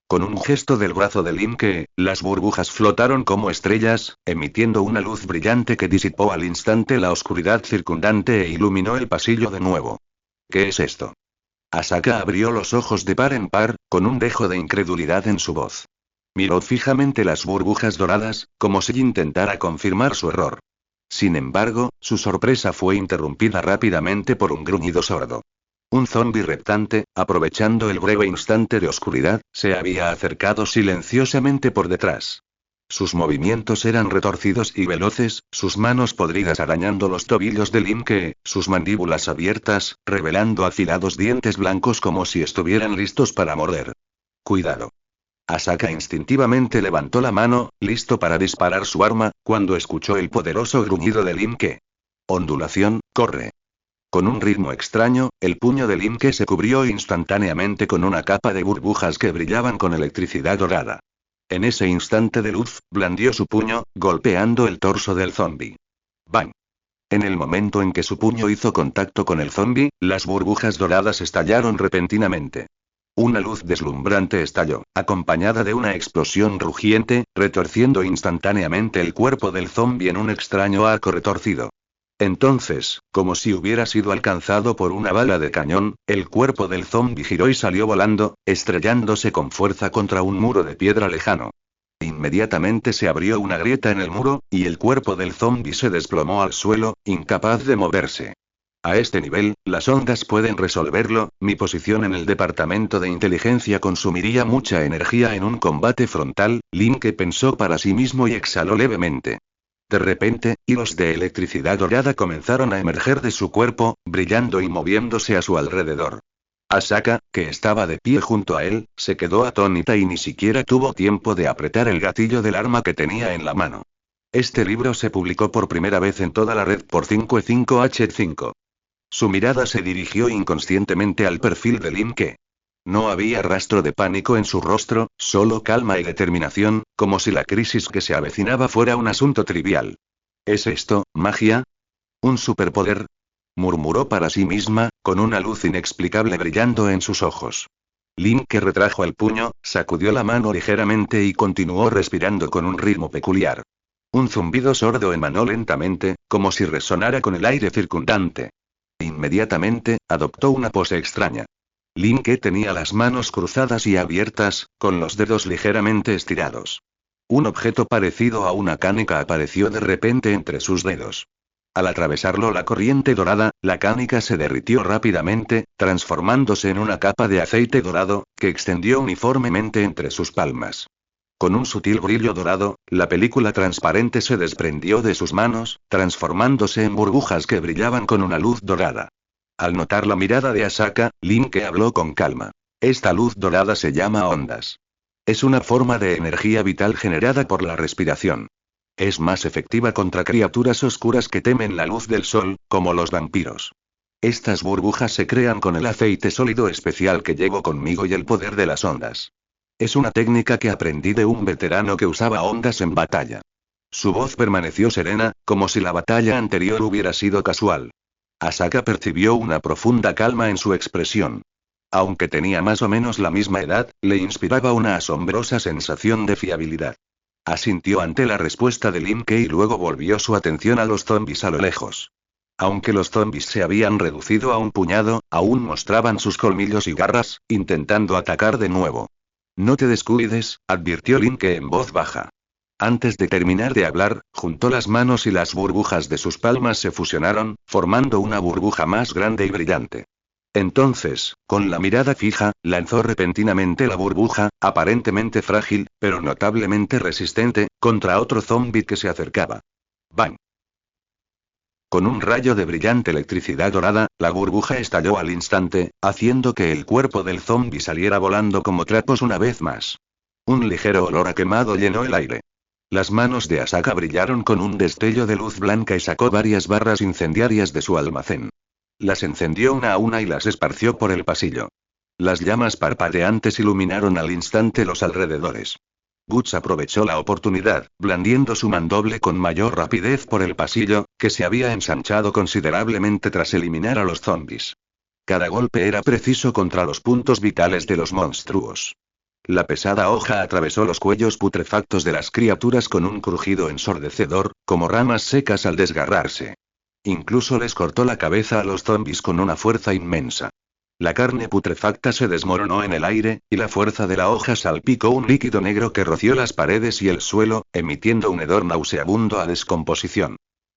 Speaker 1: Con un gesto del brazo de Linke, las burbujas flotaron como estrellas, emitiendo una luz brillante que disipó al instante la oscuridad circundante e iluminó el pasillo de nuevo. ¿Qué es esto? Asaka abrió los ojos de par en par, con un dejo de incredulidad en su voz. Miró fijamente las burbujas doradas, como si intentara confirmar su error. Sin embargo, su sorpresa fue interrumpida rápidamente por un gruñido sordo. Un zombi reptante, aprovechando el breve instante de oscuridad, se había acercado silenciosamente por detrás. Sus movimientos eran retorcidos y veloces, sus manos podridas arañando los tobillos de Linke, sus mandíbulas abiertas, revelando afilados dientes blancos como si estuvieran listos para morder. Cuidado. Asaka instintivamente levantó la mano, listo para disparar su arma, cuando escuchó el poderoso gruñido de Linke. Ondulación, corre. Con un ritmo extraño, el puño de Linke se cubrió instantáneamente con una capa de burbujas que brillaban con electricidad dorada. En ese instante de luz, blandió su puño, golpeando el torso del zombi. ¡Bang! En el momento en que su puño hizo contacto con el zombi, las burbujas doradas estallaron repentinamente. Una luz deslumbrante estalló, acompañada de una explosión rugiente, retorciendo instantáneamente el cuerpo del zombi en un extraño arco retorcido. Entonces, como si hubiera sido alcanzado por una bala de cañón, el cuerpo del zombi giró y salió volando, estrellándose con fuerza contra un muro de piedra lejano. Inmediatamente se abrió una grieta en el muro, y el cuerpo del zombi se desplomó al suelo, incapaz de moverse. A este nivel, las ondas pueden resolverlo, mi posición en el departamento de inteligencia consumiría mucha energía en un combate frontal, Linke pensó para sí mismo y exhaló levemente. De repente, hilos de electricidad dorada comenzaron a emerger de su cuerpo, brillando y moviéndose a su alrededor. Asaka, que estaba de pie junto a él, se quedó atónita y ni siquiera tuvo tiempo de apretar el gatillo del arma que tenía en la mano. Este libro se publicó por primera vez en toda la red por 5E5H5. Su mirada se dirigió inconscientemente al perfil de Linke. No había rastro de pánico en su rostro, solo calma y determinación, como si la crisis que se avecinaba fuera un asunto trivial. ¿Es esto, magia? ¿Un superpoder? Murmuró para sí misma, con una luz inexplicable brillando en sus ojos. Linke retrajo el puño, sacudió la mano ligeramente y continuó respirando con un ritmo peculiar. Un zumbido sordo emanó lentamente, como si resonara con el aire circundante. Inmediatamente, adoptó una pose extraña. Linke tenía las manos cruzadas y abiertas, con los dedos ligeramente estirados. Un objeto parecido a una cánica apareció de repente entre sus dedos. Al atravesarlo la corriente dorada, la cánica se derritió rápidamente, transformándose en una capa de aceite dorado, que extendió uniformemente entre sus palmas. Con un sutil brillo dorado, la película transparente se desprendió de sus manos, transformándose en burbujas que brillaban con una luz dorada. Al notar la mirada de Asaka, Linke habló con calma. Esta luz dorada se llama ondas. Es una forma de energía vital generada por la respiración. Es más efectiva contra criaturas oscuras que temen la luz del sol, como los vampiros. Estas burbujas se crean con el aceite sólido especial que llevo conmigo y el poder de las ondas. Es una técnica que aprendí de un veterano que usaba ondas en batalla. Su voz permaneció serena, como si la batalla anterior hubiera sido casual. Asaka percibió una profunda calma en su expresión. Aunque tenía más o menos la misma edad, le inspiraba una asombrosa sensación de fiabilidad. Asintió ante la respuesta de Linke y luego volvió su atención a los zombis a lo lejos. Aunque los zombis se habían reducido a un puñado, aún mostraban sus colmillos y garras, intentando atacar de nuevo. No te descuides, advirtió Linke en voz baja. Antes de terminar de hablar, juntó las manos y las burbujas de sus palmas se fusionaron, formando una burbuja más grande y brillante. Entonces, con la mirada fija, lanzó repentinamente la burbuja, aparentemente frágil, pero notablemente resistente, contra otro zombi que se acercaba. ¡Bang! Con un rayo de brillante electricidad dorada, la burbuja estalló al instante, haciendo que el cuerpo del zombi saliera volando como trapos una vez más. Un ligero olor a quemado llenó el aire. Las manos de Asaka brillaron con un destello de luz blanca y sacó varias barras incendiarias de su almacén. Las encendió una a una y las esparció por el pasillo. Las llamas parpadeantes iluminaron al instante los alrededores. Guts aprovechó la oportunidad, blandiendo su mandoble con mayor rapidez por el pasillo, que se había ensanchado considerablemente tras eliminar a los zombis. Cada golpe era preciso contra los puntos vitales de los monstruos. La pesada hoja atravesó los cuellos putrefactos de las criaturas con un crujido ensordecedor, como ramas secas al desgarrarse. Incluso les cortó la cabeza a los zombis con una fuerza inmensa. La carne putrefacta se desmoronó en el aire, y la fuerza de la hoja salpicó un líquido negro que roció las paredes y el suelo, emitiendo un hedor nauseabundo a descomposición.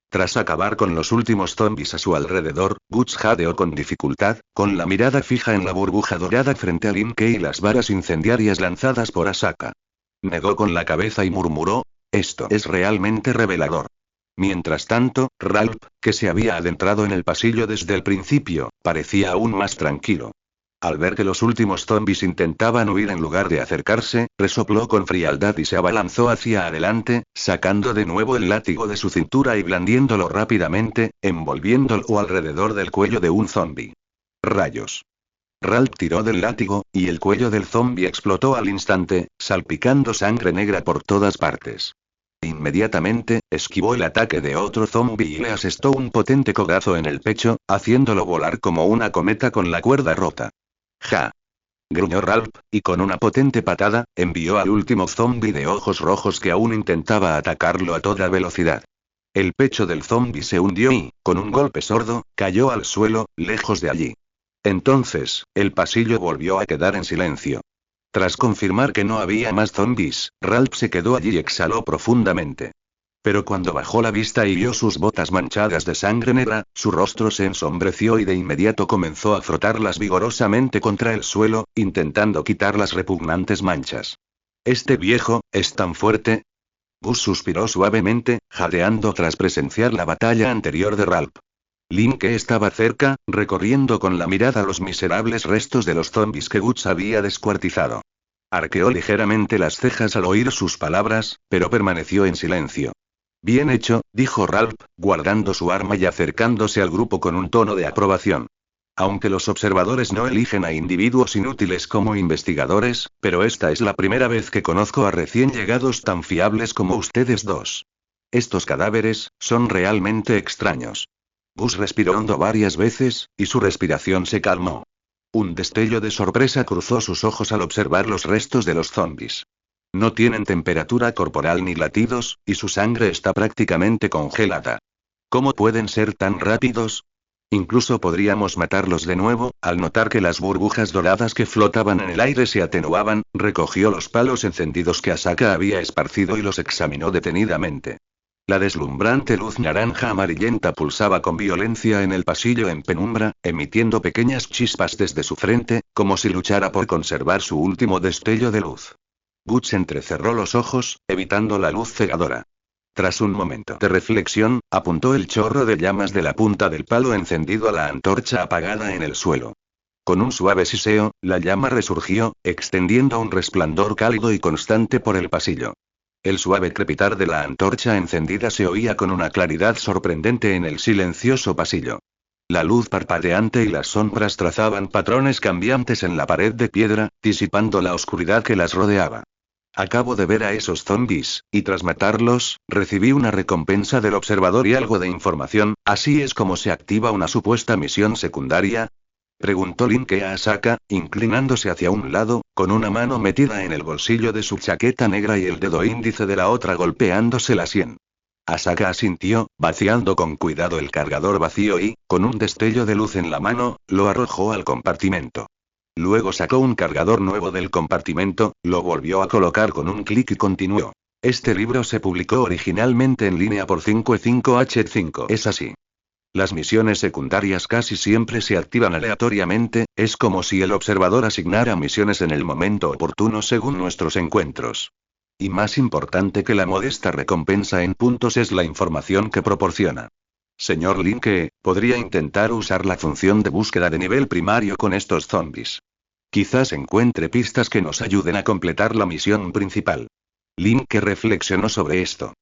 Speaker 1: Tras acabar con los últimos zombis a su alrededor, Guts jadeó con dificultad, con la mirada fija en la burbuja dorada frente a Linke y las varas incendiarias lanzadas por Asaka. Negó con la cabeza y murmuró: «Esto es realmente revelador». Mientras tanto, Ralph, que se había adentrado en el pasillo desde el principio, parecía aún más tranquilo. Al ver que los últimos zombis intentaban huir en lugar de acercarse, resopló con frialdad y se abalanzó hacia adelante, sacando de nuevo el látigo de su cintura y blandiéndolo rápidamente, envolviéndolo alrededor del cuello de un zombi. ¡Rayos! Ralph tiró del látigo, y el cuello del zombi explotó al instante, salpicando sangre negra por todas partes. Inmediatamente, esquivó el ataque de otro zombi y le asestó un potente codazo en el pecho, haciéndolo volar como una cometa con la cuerda rota. ¡Ja! Gruñó Ralph, y con una potente patada, envió al último zombi de ojos rojos que aún intentaba atacarlo a toda velocidad. El pecho del zombi se hundió y, con un golpe sordo, cayó al suelo, lejos de allí. Entonces, el pasillo volvió a quedar en silencio. Tras confirmar que no había más zombis, Ralph se quedó allí y exhaló profundamente. Pero cuando bajó la vista y vio sus botas manchadas de sangre negra, su rostro se ensombreció y de inmediato comenzó a frotarlas vigorosamente contra el suelo, intentando quitar las repugnantes manchas. «Este viejo, es tan fuerte». Gus suspiró suavemente, jadeando tras presenciar la batalla anterior de Ralph. Linke estaba cerca, recorriendo con la mirada los miserables restos de los zombis que Guts había descuartizado. Arqueó ligeramente las cejas al oír sus palabras, pero permaneció en silencio. «Bien hecho», dijo Ralph, guardando su arma y acercándose al grupo con un tono de aprobación. «Aunque los observadores no eligen a individuos inútiles como investigadores, pero esta es la primera vez que conozco a recién llegados tan fiables como ustedes dos. Estos cadáveres, son realmente extraños». Gus respiró hondo varias veces, y su respiración se calmó. Un destello de sorpresa cruzó sus ojos al observar los restos de los zombis. No tienen temperatura corporal ni latidos, y su sangre está prácticamente congelada. ¿Cómo pueden ser tan rápidos? Incluso podríamos matarlos de nuevo. Al notar que las burbujas doradas que flotaban en el aire se atenuaban, recogió los palos encendidos que Asaka había esparcido y los examinó detenidamente. La deslumbrante luz naranja amarillenta pulsaba con violencia en el pasillo en penumbra, emitiendo pequeñas chispas desde su frente, como si luchara por conservar su último destello de luz. Guts entrecerró los ojos, evitando la luz cegadora. Tras un momento de reflexión, apuntó el chorro de llamas de la punta del palo encendido a la antorcha apagada en el suelo. Con un suave siseo, la llama resurgió, extendiendo un resplandor cálido y constante por el pasillo. El suave crepitar de la antorcha encendida se oía con una claridad sorprendente en el silencioso pasillo. La luz parpadeante y las sombras trazaban patrones cambiantes en la pared de piedra, disipando la oscuridad que las rodeaba. Acabo de ver a esos zombis, y tras matarlos, recibí una recompensa del observador y algo de información. ¿Así es como se activa una supuesta misión secundaria?, preguntó Linke a Asaka, inclinándose hacia un lado, con una mano metida en el bolsillo de su chaqueta negra y el dedo índice de la otra golpeándose la sien. Asaka asintió, vaciando con cuidado el cargador vacío y, con un destello de luz en la mano, lo arrojó al compartimento. Luego sacó un cargador nuevo del compartimento, lo volvió a colocar con un clic y continuó. Este libro se publicó originalmente en línea por 5E5H5. Es así. Las misiones secundarias casi siempre se activan aleatoriamente, es como si el observador asignara misiones en el momento oportuno según nuestros encuentros. Y más importante que la modesta recompensa en puntos es la información que proporciona. Señor Linke, podría intentar usar la función de búsqueda de nivel primario con estos zombies. Quizás encuentre pistas que nos ayuden a completar la misión principal. Linke reflexionó sobre esto.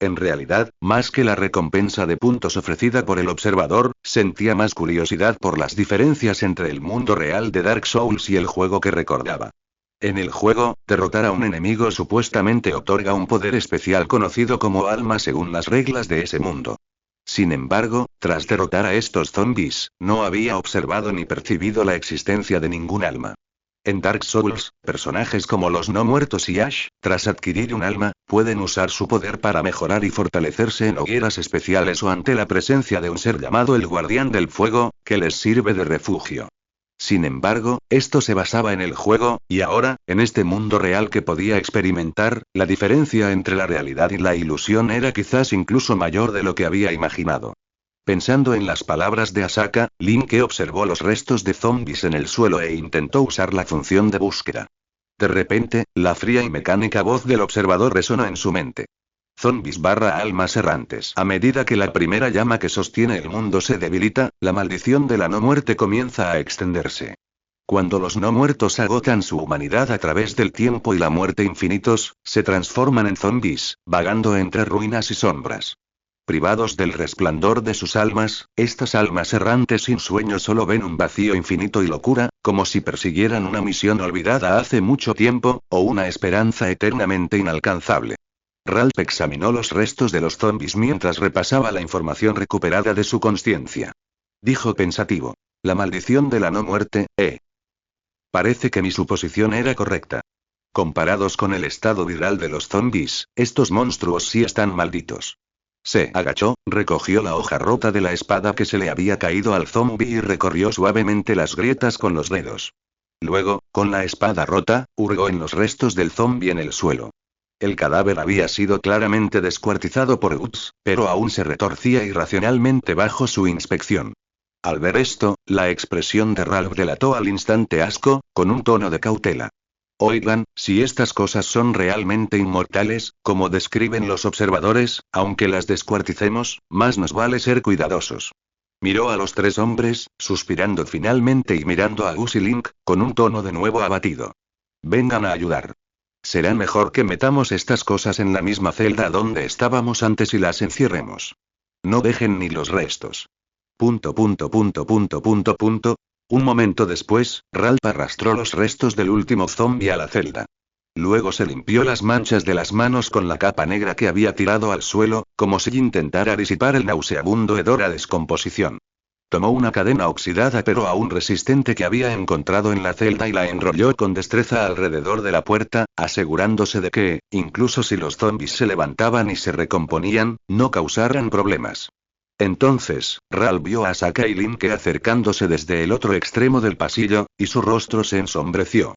Speaker 1: En realidad, más que la recompensa de puntos ofrecida por el observador, sentía más curiosidad por las diferencias entre el mundo real de Dark Souls y el juego que recordaba. En el juego, derrotar a un enemigo supuestamente otorga un poder especial conocido como alma según las reglas de ese mundo. Sin embargo, tras derrotar a estos zombies, no había observado ni percibido la existencia de ningún alma. En Dark Souls, personajes como los no muertos y Ash, tras adquirir un alma, pueden usar su poder para mejorar y fortalecerse en hogueras especiales o ante la presencia de un ser llamado el Guardián del Fuego, que les sirve de refugio. Sin embargo, esto se basaba en el juego, y ahora, en este mundo real que podía experimentar, la diferencia entre la realidad y la ilusión era quizás incluso mayor de lo que había imaginado. Pensando en las palabras de Asaka, Linke observó los restos de zombies en el suelo e intentó usar la función de búsqueda. De repente, la fría y mecánica voz del observador resonó en su mente. Zombies barra almas errantes. A medida que la primera llama que sostiene el mundo se debilita, la maldición de la no muerte comienza a extenderse. Cuando los no muertos agotan su humanidad a través del tiempo y la muerte infinitos, se transforman en zombies, vagando entre ruinas y sombras. Privados del resplandor de sus almas, estas almas errantes sin sueño solo ven un vacío infinito y locura, como si persiguieran una misión olvidada hace mucho tiempo, o una esperanza eternamente inalcanzable. Ralph examinó los restos de los zombies mientras repasaba la información recuperada de su conciencia. Dijo pensativo. La maldición de la no muerte, Parece que mi suposición era correcta. Comparados con el estado viral de los zombies, estos monstruos sí están malditos. Se agachó, recogió la hoja rota de la espada que se le había caído al zombie y recorrió suavemente las grietas con los dedos. Luego, con la espada rota, hurgó en los restos del zombie en el suelo. El cadáver había sido claramente descuartizado por Guts, pero aún se retorcía irracionalmente bajo su inspección. Al ver esto, la expresión de Ralph delató al instante asco, con un tono de cautela. Oigan, si estas cosas son realmente inmortales, como describen los observadores, aunque las descuarticemos, más nos vale ser cuidadosos. Miró a los tres hombres, suspirando finalmente y mirando a Gus y Link, con un tono de nuevo abatido. Vengan a ayudar. Será mejor que metamos estas cosas en la misma celda donde estábamos antes y las encierremos. No dejen ni los restos. ... Un momento después, Ralph arrastró los restos del último zombie a la celda. Luego se limpió las manchas de las manos con la capa negra que había tirado al suelo, como si intentara disipar el nauseabundo hedor a descomposición. Tomó una cadena oxidada pero aún resistente que había encontrado en la celda y la enrolló con destreza alrededor de la puerta, asegurándose de que, incluso si los zombies se levantaban y se recomponían, no causaran problemas. Entonces, Ralph vio a Asaka y Linke acercándose desde el otro extremo del pasillo, y su rostro se ensombreció.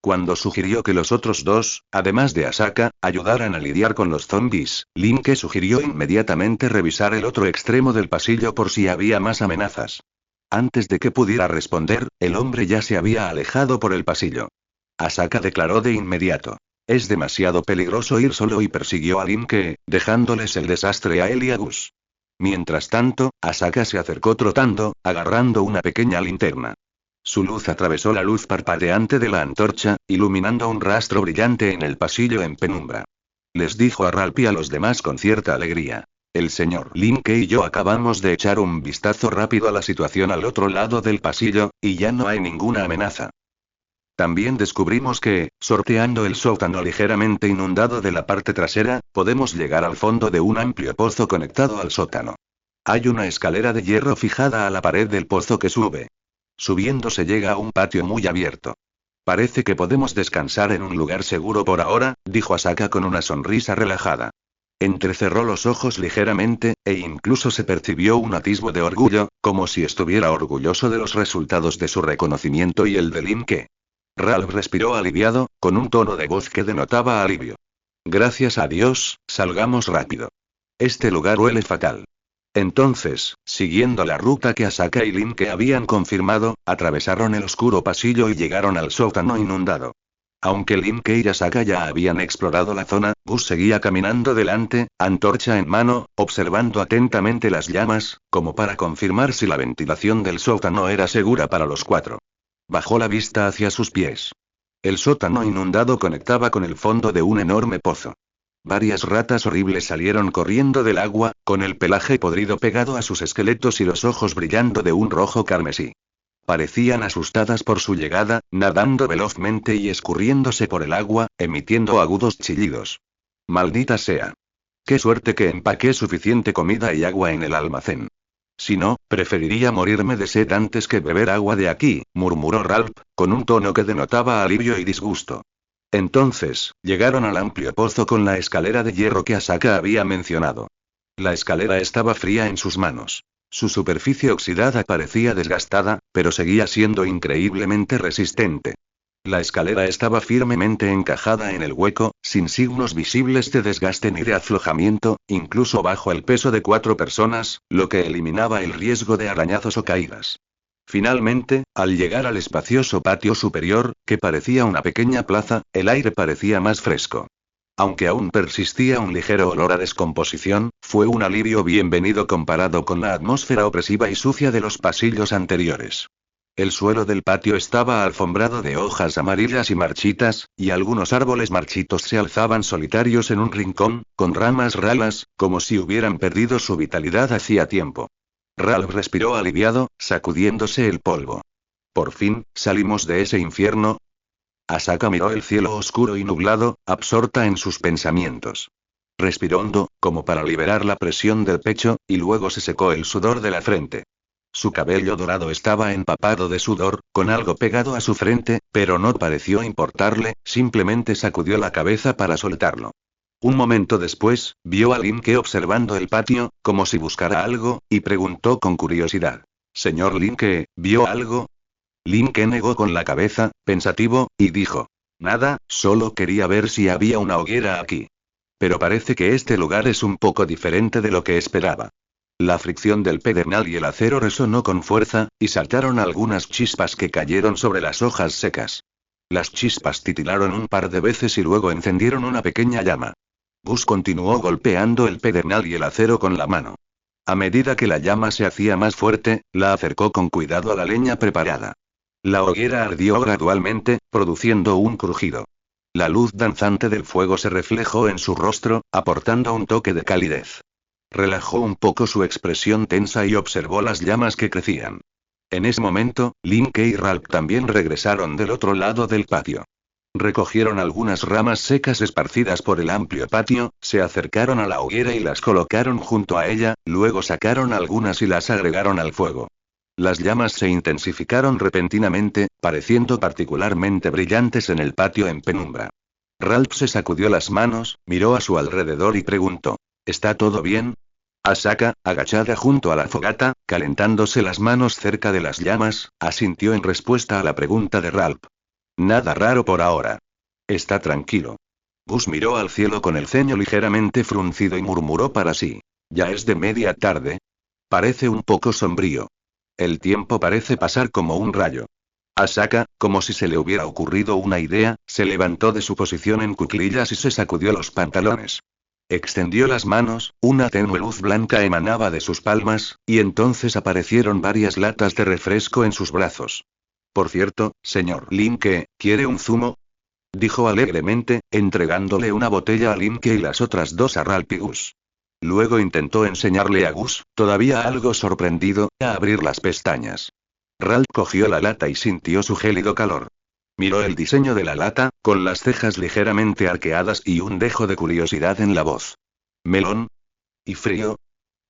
Speaker 1: Cuando sugirió que los otros dos, además de Asaka, ayudaran a lidiar con los zombies, Linke sugirió inmediatamente revisar el otro extremo del pasillo por si había más amenazas. Antes de que pudiera responder, el hombre ya se había alejado por el pasillo. Asaka declaró de inmediato. Es demasiado peligroso ir solo y persiguió a Linke, dejándoles el desastre a él y a Gus. Mientras tanto, Asaka se acercó trotando, agarrando una pequeña linterna. Su luz atravesó la luz parpadeante de la antorcha, iluminando un rastro brillante en el pasillo en penumbra. Les dijo a Ralph y a los demás con cierta alegría. El señor Linke y yo acabamos de echar un vistazo rápido a la situación al otro lado del pasillo, y ya no hay ninguna amenaza. También descubrimos que, sorteando el sótano ligeramente inundado de la parte trasera, podemos llegar al fondo de un amplio pozo conectado al sótano. Hay una escalera de hierro fijada a la pared del pozo que sube. Subiendo se llega a un patio muy abierto. Parece que podemos descansar en un lugar seguro por ahora, dijo Asaka con una sonrisa relajada. Entrecerró los ojos ligeramente, e incluso se percibió un atisbo de orgullo, como si estuviera orgulloso de los resultados de su reconocimiento y el de Linke. Ralph respiró aliviado, con un tono de voz que denotaba alivio. Gracias a Dios, salgamos rápido. Este lugar huele fatal. Entonces, siguiendo la ruta que Asaka y Linke habían confirmado, atravesaron el oscuro pasillo y llegaron al sótano inundado. Aunque Lin-Ke y Asaka ya habían explorado la zona, Gus seguía caminando delante, antorcha en mano, observando atentamente las llamas, como para confirmar si la ventilación del sótano era segura para los cuatro. Bajó la vista hacia sus pies. El sótano inundado conectaba con el fondo de un enorme pozo. Varias ratas horribles salieron corriendo del agua, con el pelaje podrido pegado a sus esqueletos y los ojos brillando de un rojo carmesí. Parecían asustadas por su llegada, nadando velozmente y escurriéndose por el agua, emitiendo agudos chillidos. Maldita sea. Qué suerte que empaqué suficiente comida y agua en el almacén. Si no, preferiría morirme de sed antes que beber agua de aquí, murmuró Ralph, con un tono que denotaba alivio y disgusto. Entonces, llegaron al amplio pozo con la escalera de hierro que Asaka había mencionado. La escalera estaba fría en sus manos. Su superficie oxidada parecía desgastada, pero seguía siendo increíblemente resistente. La escalera estaba firmemente encajada en el hueco, sin signos visibles de desgaste ni de aflojamiento, incluso bajo el peso de 4 personas, lo que eliminaba el riesgo de arañazos o caídas. Finalmente, al llegar al espacioso patio superior, que parecía una pequeña plaza, el aire parecía más fresco. Aunque aún persistía un ligero olor a descomposición, fue un alivio bienvenido comparado con la atmósfera opresiva y sucia de los pasillos anteriores. El suelo del patio estaba alfombrado de hojas amarillas y marchitas, y algunos árboles marchitos se alzaban solitarios en un rincón, con ramas ralas, como si hubieran perdido su vitalidad hacía tiempo. Ralph respiró aliviado, sacudiéndose el polvo. Por fin, salimos de ese infierno. Asaka miró el cielo oscuro y nublado, absorta en sus pensamientos. Respiró hondo, como para liberar la presión del pecho, y luego se secó el sudor de la frente. Su cabello dorado estaba empapado de sudor, con algo pegado a su frente, pero no pareció importarle, simplemente sacudió la cabeza para soltarlo. Un momento después, vio a Lin-Ke observando el patio, como si buscara algo, y preguntó con curiosidad. «Señor Lin-Ke, ¿vio algo?» Lin-Ke negó con la cabeza, pensativo, y dijo. «Nada, solo quería ver si había una hoguera aquí. Pero parece que este lugar es un poco diferente de lo que esperaba». La fricción del pedernal y el acero resonó con fuerza, y saltaron algunas chispas que cayeron sobre las hojas secas. Las chispas titilaron un par de veces y luego encendieron una pequeña llama. Gus continuó golpeando el pedernal y el acero con la mano. A medida que la llama se hacía más fuerte, la acercó con cuidado a la leña preparada. La hoguera ardió gradualmente, produciendo un crujido. La luz danzante del fuego se reflejó en su rostro, aportando un toque de calidez. Relajó un poco su expresión tensa y observó las llamas que crecían. En ese momento, Lin-Ke y Ralph también regresaron del otro lado del patio. Recogieron algunas ramas secas esparcidas por el amplio patio, se acercaron a la hoguera y las colocaron junto a ella, luego sacaron algunas y las agregaron al fuego. Las llamas se intensificaron repentinamente, pareciendo particularmente brillantes en el patio en penumbra. Ralph se sacudió las manos, miró a su alrededor y preguntó. ¿Está todo bien? Asaka, agachada junto a la fogata, calentándose las manos cerca de las llamas, asintió en respuesta a la pregunta de Ralph. Nada raro por ahora. Está tranquilo. Gus miró al cielo con el ceño ligeramente fruncido y murmuró para sí. Ya es de media tarde. Parece un poco sombrío. El tiempo parece pasar como un rayo. Asaka, como si se le hubiera ocurrido una idea, se levantó de su posición en cuclillas y se sacudió los pantalones. Extendió las manos, una tenue luz blanca emanaba de sus palmas, y entonces aparecieron varias latas de refresco en sus brazos. Por cierto, señor Lin-Ke, ¿quiere un zumo? Dijo alegremente, entregándole una botella a Lin-Ke y las otras dos a Ralph y Gus. Luego intentó enseñarle a Gus, todavía algo sorprendido, a abrir las pestañas. Ralph cogió la lata y sintió su gélido calor. Miró el diseño de la lata, con las cejas ligeramente arqueadas y un dejo de curiosidad en la voz. ¿Melón? ¿Y frío?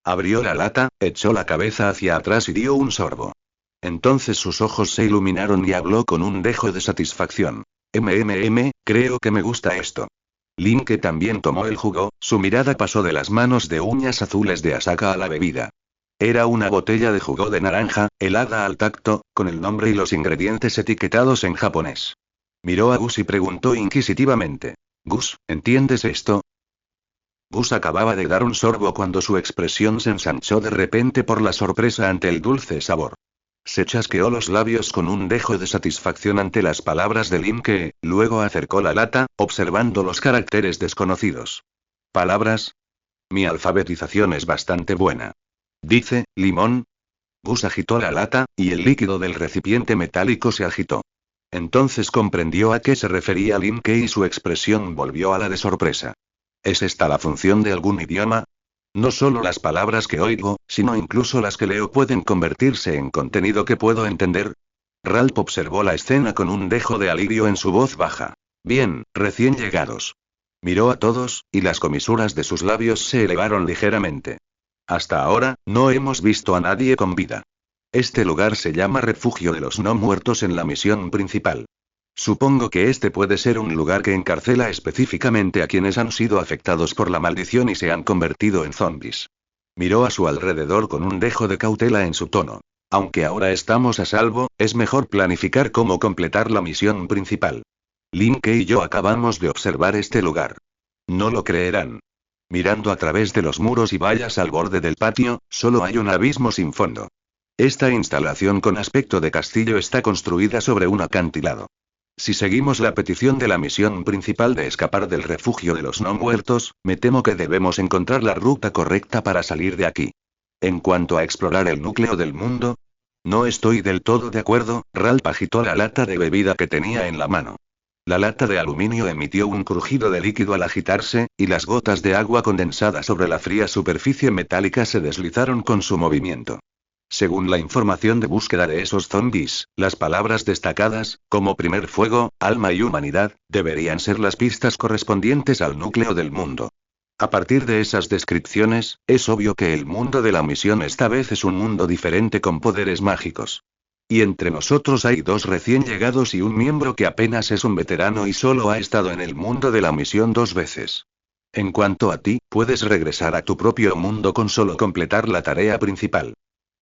Speaker 1: Abrió la lata, echó la cabeza hacia atrás y dio un sorbo. Entonces sus ojos se iluminaron y habló con un dejo de satisfacción. Creo que me gusta esto. Lin-Ke también tomó el jugo, su mirada pasó de las manos de uñas azules de Asaka a la bebida. Era una botella de jugo de naranja, helada al tacto, con el nombre y los ingredientes etiquetados en japonés. Miró a Gus y preguntó inquisitivamente. Gus, ¿entiendes esto? Gus acababa de dar un sorbo cuando su expresión se ensanchó de repente por la sorpresa ante el dulce sabor. Se chasqueó los labios con un dejo de satisfacción ante las palabras de Lin que, luego acercó la lata, observando los caracteres desconocidos. ¿Palabras? Mi alfabetización es bastante buena. Dice, limón. Gus agitó la lata, y el líquido del recipiente metálico se agitó. Entonces comprendió a qué se refería Lin Ke y su expresión volvió a la de sorpresa. ¿Es esta la función de algún idioma? No solo las palabras que oigo, sino incluso las que leo pueden convertirse en contenido que puedo entender. Ralph observó la escena con un dejo de alivio en su voz baja. Bien, recién llegados. Miró a todos, y las comisuras de sus labios se elevaron ligeramente. Hasta ahora, no hemos visto a nadie con vida. Este lugar se llama Refugio de los No Muertos en la misión principal. Supongo que este puede ser un lugar que encarcela específicamente a quienes han sido afectados por la maldición y se han convertido en zombies. Miró a su alrededor con un dejo de cautela en su tono. Aunque ahora estamos a salvo, es mejor planificar cómo completar la misión principal. Lin Ke y yo acabamos de observar este lugar. No lo creerán. Mirando a través de los muros y vallas al borde del patio, solo hay un abismo sin fondo. Esta instalación con aspecto de castillo está construida sobre un acantilado. Si seguimos la petición de la misión principal de escapar del refugio de los no muertos, me temo que debemos encontrar la ruta correcta para salir de aquí. En cuanto a explorar el núcleo del mundo, no estoy del todo de acuerdo. Ralph agitó la lata de bebida que tenía en la mano. La lata de aluminio emitió un crujido de líquido al agitarse, y las gotas de agua condensada sobre la fría superficie metálica se deslizaron con su movimiento. Según la información de búsqueda de esos zombies, las palabras destacadas, como primer fuego, alma y humanidad, deberían ser las pistas correspondientes al núcleo del mundo. A partir de esas descripciones, es obvio que el mundo de la misión esta vez es un mundo diferente con poderes mágicos. Y entre nosotros hay 2 recién llegados y un miembro que apenas es un veterano y solo ha estado en el mundo de la misión 2 veces. En cuanto a ti, puedes regresar a tu propio mundo con solo completar la tarea principal.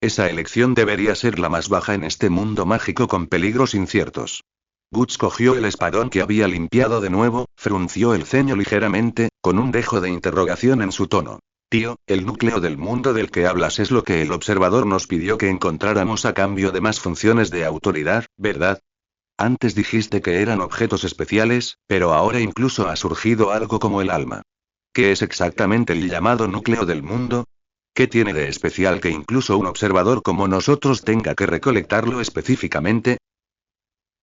Speaker 1: Esa elección debería ser la más baja en este mundo mágico con peligros inciertos. Guts cogió el espadón que había limpiado de nuevo, frunció el ceño ligeramente, con un dejo de interrogación en su tono. Tío, el núcleo del mundo del que hablas es lo que el observador nos pidió que encontráramos a cambio de más funciones de autoridad, ¿verdad? Antes dijiste que eran objetos especiales, pero ahora incluso ha surgido algo como el alma. ¿Qué es exactamente el llamado núcleo del mundo? ¿Qué tiene de especial que incluso un observador como nosotros tenga que recolectarlo específicamente?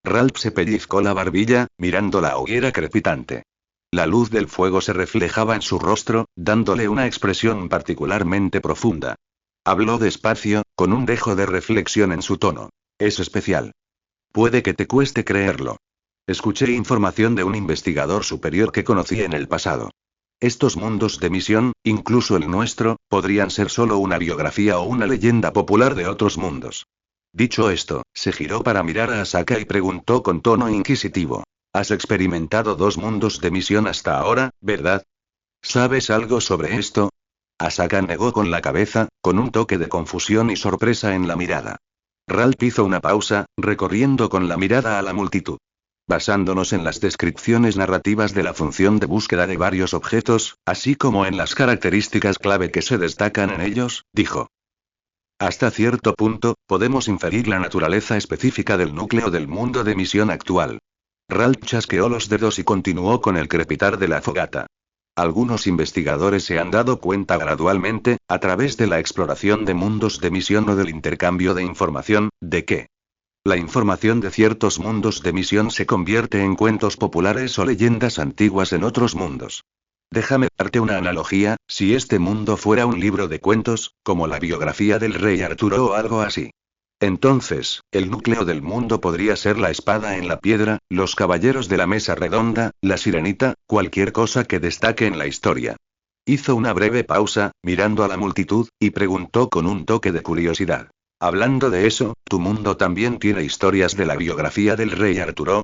Speaker 1: Ralph se pellizcó la barbilla, mirando la hoguera crepitante. La luz del fuego se reflejaba en su rostro, dándole una expresión particularmente profunda. Habló despacio, con un dejo de reflexión en su tono. Es especial. Puede que te cueste creerlo. Escuché información de un investigador superior que conocí en el pasado. Estos mundos de misión, incluso el nuestro, podrían ser solo una biografía o una leyenda popular de otros mundos. Dicho esto, se giró para mirar a Asaka y preguntó con tono inquisitivo. Has experimentado 2 mundos de misión hasta ahora, ¿verdad? ¿Sabes algo sobre esto? Asaka negó con la cabeza, con un toque de confusión y sorpresa en la mirada. Ralph hizo una pausa, recorriendo con la mirada a la multitud. Basándonos en las descripciones narrativas de la función de búsqueda de varios objetos, así como en las características clave que se destacan en ellos, dijo. Hasta cierto punto, podemos inferir la naturaleza específica del núcleo del mundo de misión actual. Ralph chasqueó los dedos y continuó con el crepitar de la fogata. Algunos investigadores se han dado cuenta gradualmente, a través de la exploración de mundos de misión o del intercambio de información, de que la información de ciertos mundos de misión se convierte en cuentos populares o leyendas antiguas en otros mundos. Déjame darte una analogía, si este mundo fuera un libro de cuentos, como la biografía del rey Arturo o algo así. Entonces, el núcleo del mundo podría ser la espada en la piedra, los caballeros de la mesa redonda, la sirenita, cualquier cosa que destaque en la historia. Hizo una breve pausa, mirando a la multitud, y preguntó con un toque de curiosidad. Hablando de eso, ¿tu mundo también tiene historias de la biografía del rey Arturo?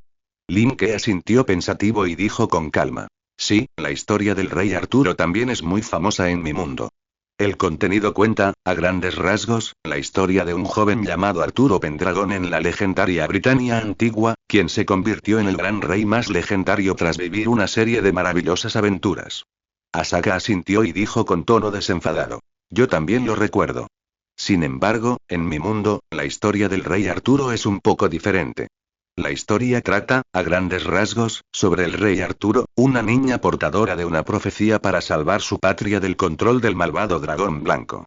Speaker 1: Lin Ke asintió pensativo y dijo con calma. Sí, la historia del rey Arturo también es muy famosa en mi mundo. El contenido cuenta, a grandes rasgos, la historia de un joven llamado Arturo Pendragon en la legendaria Britania antigua, quien se convirtió en el gran rey más legendario tras vivir una serie de maravillosas aventuras. Asaka asintió y dijo con tono desenfadado. Yo también lo recuerdo. Sin embargo, en mi mundo, la historia del rey Arturo es un poco diferente. La historia trata, a grandes rasgos, sobre el rey Arturo, una niña portadora de una profecía para salvar su patria del control del malvado dragón blanco.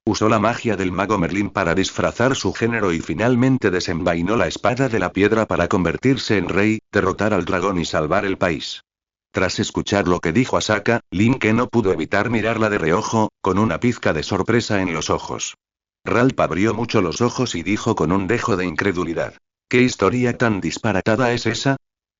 Speaker 1: Usó la magia del mago Merlín para disfrazar su género y finalmente desenvainó la espada de la piedra para convertirse en rey, derrotar al dragón y salvar el país. Tras escuchar lo que dijo Asaka, Linke no pudo evitar mirarla de reojo, con una pizca de sorpresa en los ojos. Ralph abrió mucho los ojos y dijo con un dejo de incredulidad: ¿Qué historia tan disparatada es esa?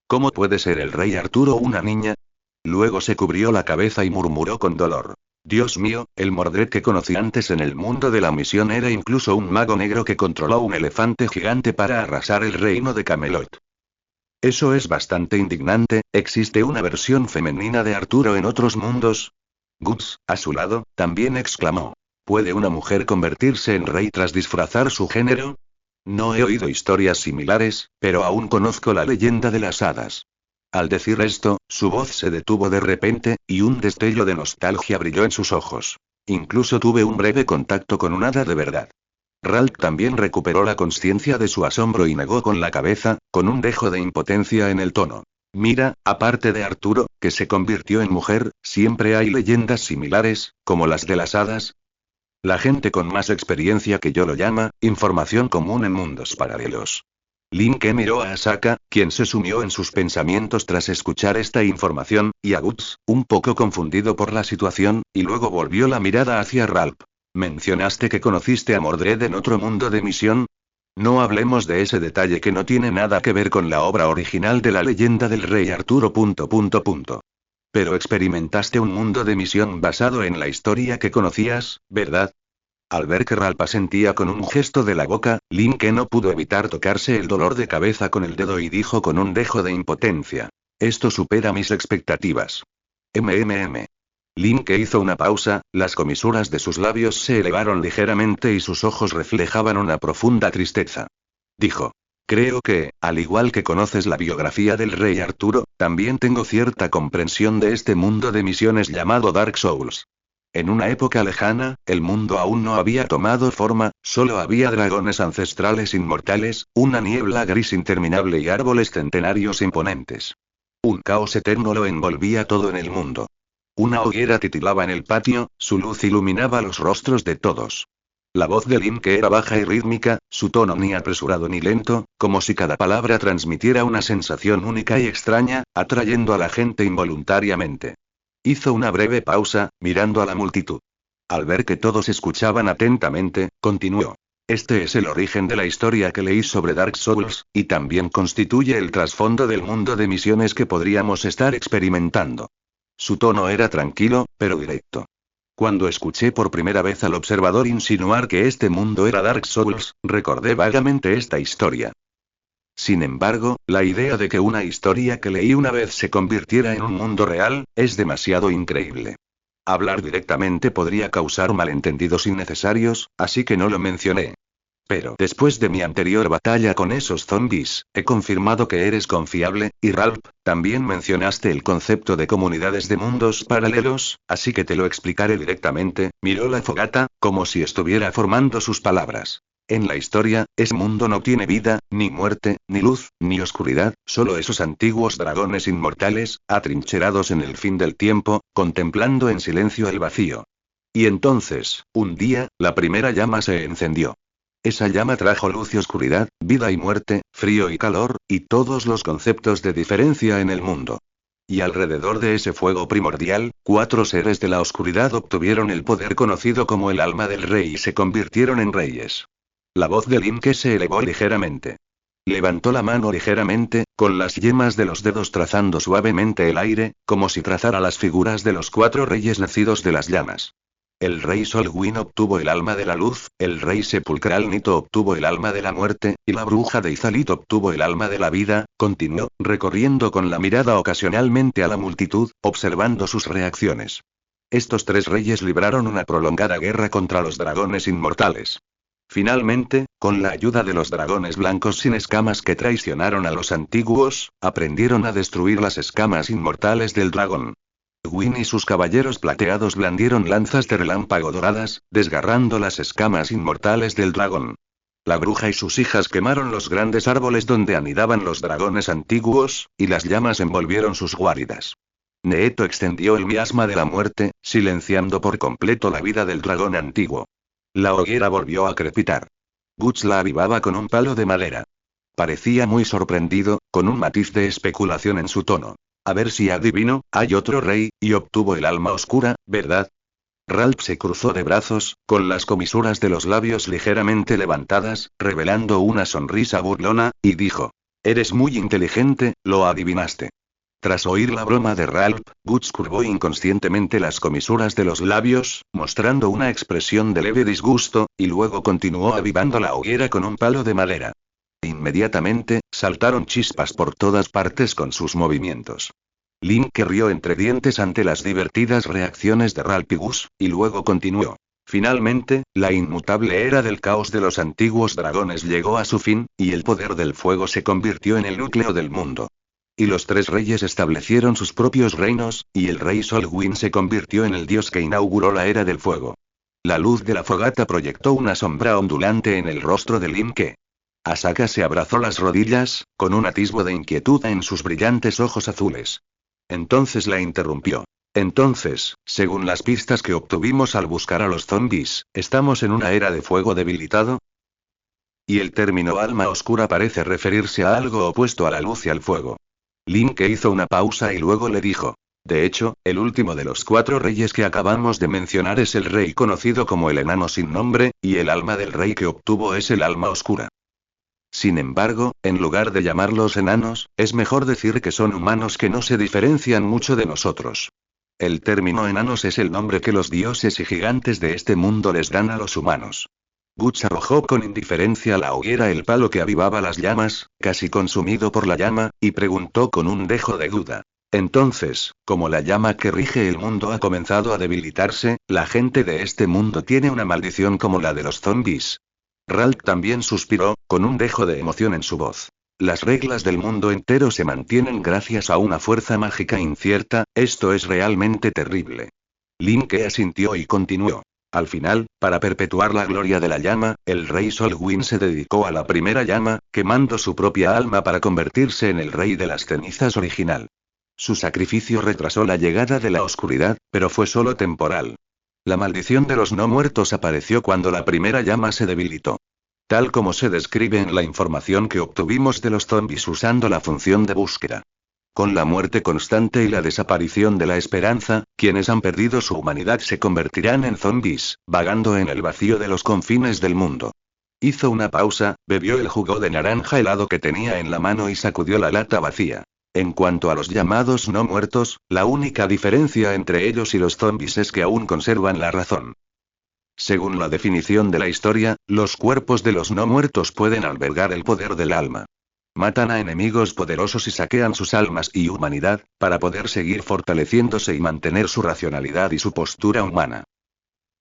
Speaker 1: ¿Cómo puede ser el rey Arturo una niña? Luego se cubrió la cabeza y murmuró con dolor: Dios mío, el Mordred que conocí antes en el mundo de la misión era incluso un mago negro que controló un elefante gigante para arrasar el reino de Camelot. Eso es bastante indignante. ¿Existe una versión femenina de Arturo en otros mundos? Guts, a su lado, también exclamó: ¿Puede una mujer convertirse en rey tras disfrazar su género? No he oído historias similares, pero aún conozco la leyenda de las hadas. Al decir esto, su voz se detuvo de repente, y un destello de nostalgia brilló en sus ojos. Incluso tuve un breve contacto con un hada de verdad. Ralph también recuperó la consciencia de su asombro y negó con la cabeza, con un dejo de impotencia en el tono. Mira, aparte de Arturo, que se convirtió en mujer, siempre hay leyendas similares, como las de las hadas. La gente con más experiencia que yo lo llama, información común en mundos paralelos. Linke miró a Asaka, quien se sumió en sus pensamientos tras escuchar esta información, y a Guts, un poco confundido por la situación, y luego volvió la mirada hacia Ralph. ¿Mencionaste que conociste a Mordred en otro mundo de misión? No hablemos de ese detalle que no tiene nada que ver con la obra original de la leyenda del rey Arturo. Pero experimentaste un mundo de misión basado en la historia que conocías, ¿verdad? Al ver que Ralph asentía con un gesto de la boca, Linke no pudo evitar tocarse el dolor de cabeza con el dedo y dijo con un dejo de impotencia: Esto supera mis expectativas. Linke hizo una pausa, las comisuras de sus labios se elevaron ligeramente y sus ojos reflejaban una profunda tristeza. Dijo: Creo que, al igual que conoces la biografía del rey Arturo, también tengo cierta comprensión de este mundo de misiones llamado Dark Souls. En una época lejana, el mundo aún no había tomado forma, solo había dragones ancestrales inmortales, una niebla gris interminable y árboles centenarios imponentes. Un caos eterno lo envolvía todo en el mundo. Una hoguera titilaba en el patio, su luz iluminaba los rostros de todos. La voz de Linke era baja y rítmica, su tono ni apresurado ni lento, como si cada palabra transmitiera una sensación única y extraña, atrayendo a la gente involuntariamente. Hizo una breve pausa, mirando a la multitud. Al ver que todos escuchaban atentamente, continuó: Este es el origen de la historia que leí sobre Dark Souls, y también constituye el trasfondo del mundo de misiones que podríamos estar experimentando. Su tono era tranquilo, pero directo. Cuando escuché por primera vez al observador insinuar que este mundo era Dark Souls, recordé vagamente esta historia. Sin embargo, la idea de que una historia que leí una vez se convirtiera en un mundo real, es demasiado increíble. Hablar directamente podría causar malentendidos innecesarios, así que no lo mencioné. Pero después de mi anterior batalla con esos zombies, he confirmado que eres confiable, y Ralph, también mencionaste el concepto de comunidades de mundos paralelos, así que te lo explicaré directamente. Miró la fogata, como si estuviera formando sus palabras. En la historia, ese mundo no tiene vida, ni muerte, ni luz, ni oscuridad, solo esos antiguos dragones inmortales, atrincherados en el fin del tiempo, contemplando en silencio el vacío. Y entonces, un día, la primera llama se encendió. Esa llama trajo luz y oscuridad, vida y muerte, frío y calor, y todos los conceptos de diferencia en el mundo. Y alrededor de ese fuego primordial, 4 seres de la oscuridad obtuvieron el poder conocido como el alma del rey y se convirtieron en reyes. La voz de Linke se elevó ligeramente. Levantó la mano ligeramente, con las yemas de los dedos trazando suavemente el aire, como si trazara las figuras de los 4 reyes nacidos de las llamas. El rey Solwyn obtuvo el alma de la luz, el rey sepulcral Nito obtuvo el alma de la muerte, y la bruja de Izalit obtuvo el alma de la vida. Continuó, recorriendo con la mirada ocasionalmente a la multitud, observando sus reacciones. Estos 3 reyes libraron una prolongada guerra contra los dragones inmortales. Finalmente, con la ayuda de los dragones blancos sin escamas que traicionaron a los antiguos, aprendieron a destruir las escamas inmortales del dragón. Win y sus caballeros plateados blandieron lanzas de relámpago doradas, desgarrando las escamas inmortales del dragón. La bruja y sus hijas quemaron los grandes árboles donde anidaban los dragones antiguos, y las llamas envolvieron sus guaridas. Neeto extendió el miasma de la muerte, silenciando por completo la vida del dragón antiguo. La hoguera volvió a crepitar. Guts la avivaba con un palo de madera. Parecía muy sorprendido, con un matiz de especulación en su tono. A ver si adivino, hay otro rey, y obtuvo el alma oscura, ¿verdad? Ralph se cruzó de brazos, con las comisuras de los labios ligeramente levantadas, revelando una sonrisa burlona, y dijo: Eres muy inteligente, lo adivinaste. Tras oír la broma de Ralph, Guts curvó inconscientemente las comisuras de los labios, mostrando una expresión de leve disgusto, y luego continuó avivando la hoguera con un palo de madera. Inmediatamente, saltaron chispas por todas partes con sus movimientos. Link rió entre dientes ante las divertidas reacciones de Ralph y Gus, y luego continuó. Finalmente, la inmutable era del caos de los antiguos dragones llegó a su fin, y el poder del fuego se convirtió en el núcleo del mundo. Y los tres reyes establecieron sus propios reinos, y el rey Solwyn se convirtió en el dios que inauguró la era del fuego. La luz de la fogata proyectó una sombra ondulante en el rostro de Link. Asaka se abrazó las rodillas, con un atisbo de inquietud en sus brillantes ojos azules. Entonces la interrumpió. Entonces, según las pistas que obtuvimos al buscar a los zombies, ¿estamos en una era de fuego debilitado? Y el término alma oscura parece referirse a algo opuesto a la luz y al fuego. Link hizo una pausa y luego le dijo. De hecho, el último de los 4 reyes que acabamos de mencionar es el rey conocido como el enano sin nombre, y el alma del rey que obtuvo es el alma oscura. Sin embargo, en lugar de llamarlos enanos, es mejor decir que son humanos que no se diferencian mucho de nosotros. El término enanos es el nombre que los dioses y gigantes de este mundo les dan a los humanos. Guts arrojó con indiferencia a la hoguera el palo que avivaba las llamas, casi consumido por la llama, y preguntó con un dejo de duda. Entonces, como la llama que rige el mundo ha comenzado a debilitarse, la gente de este mundo tiene una maldición como la de los zombies. Ralph también suspiró, con un dejo de emoción en su voz. Las reglas del mundo entero se mantienen gracias a una fuerza mágica incierta, esto es realmente terrible. Link asintió y continuó. Al final, para perpetuar la gloria de la llama, el rey Solwyn se dedicó a la primera llama, quemando su propia alma para convertirse en el rey de las cenizas original. Su sacrificio retrasó la llegada de la oscuridad, pero fue solo temporal. La maldición de los no muertos apareció cuando la primera llama se debilitó. Tal como se describe en la información que obtuvimos de los zombies usando la función de búsqueda. Con la muerte constante y la desaparición de la esperanza, quienes han perdido su humanidad se convertirán en zombies, vagando en el vacío de los confines del mundo. Hizo una pausa, bebió el jugo de naranja helado que tenía en la mano y sacudió la lata vacía. En cuanto a los llamados no muertos, la única diferencia entre ellos y los zombies es que aún conservan la razón. Según la definición de la historia, los cuerpos de los no muertos pueden albergar el poder del alma. Matan a enemigos poderosos y saquean sus almas y humanidad, para poder seguir fortaleciéndose y mantener su racionalidad y su postura humana.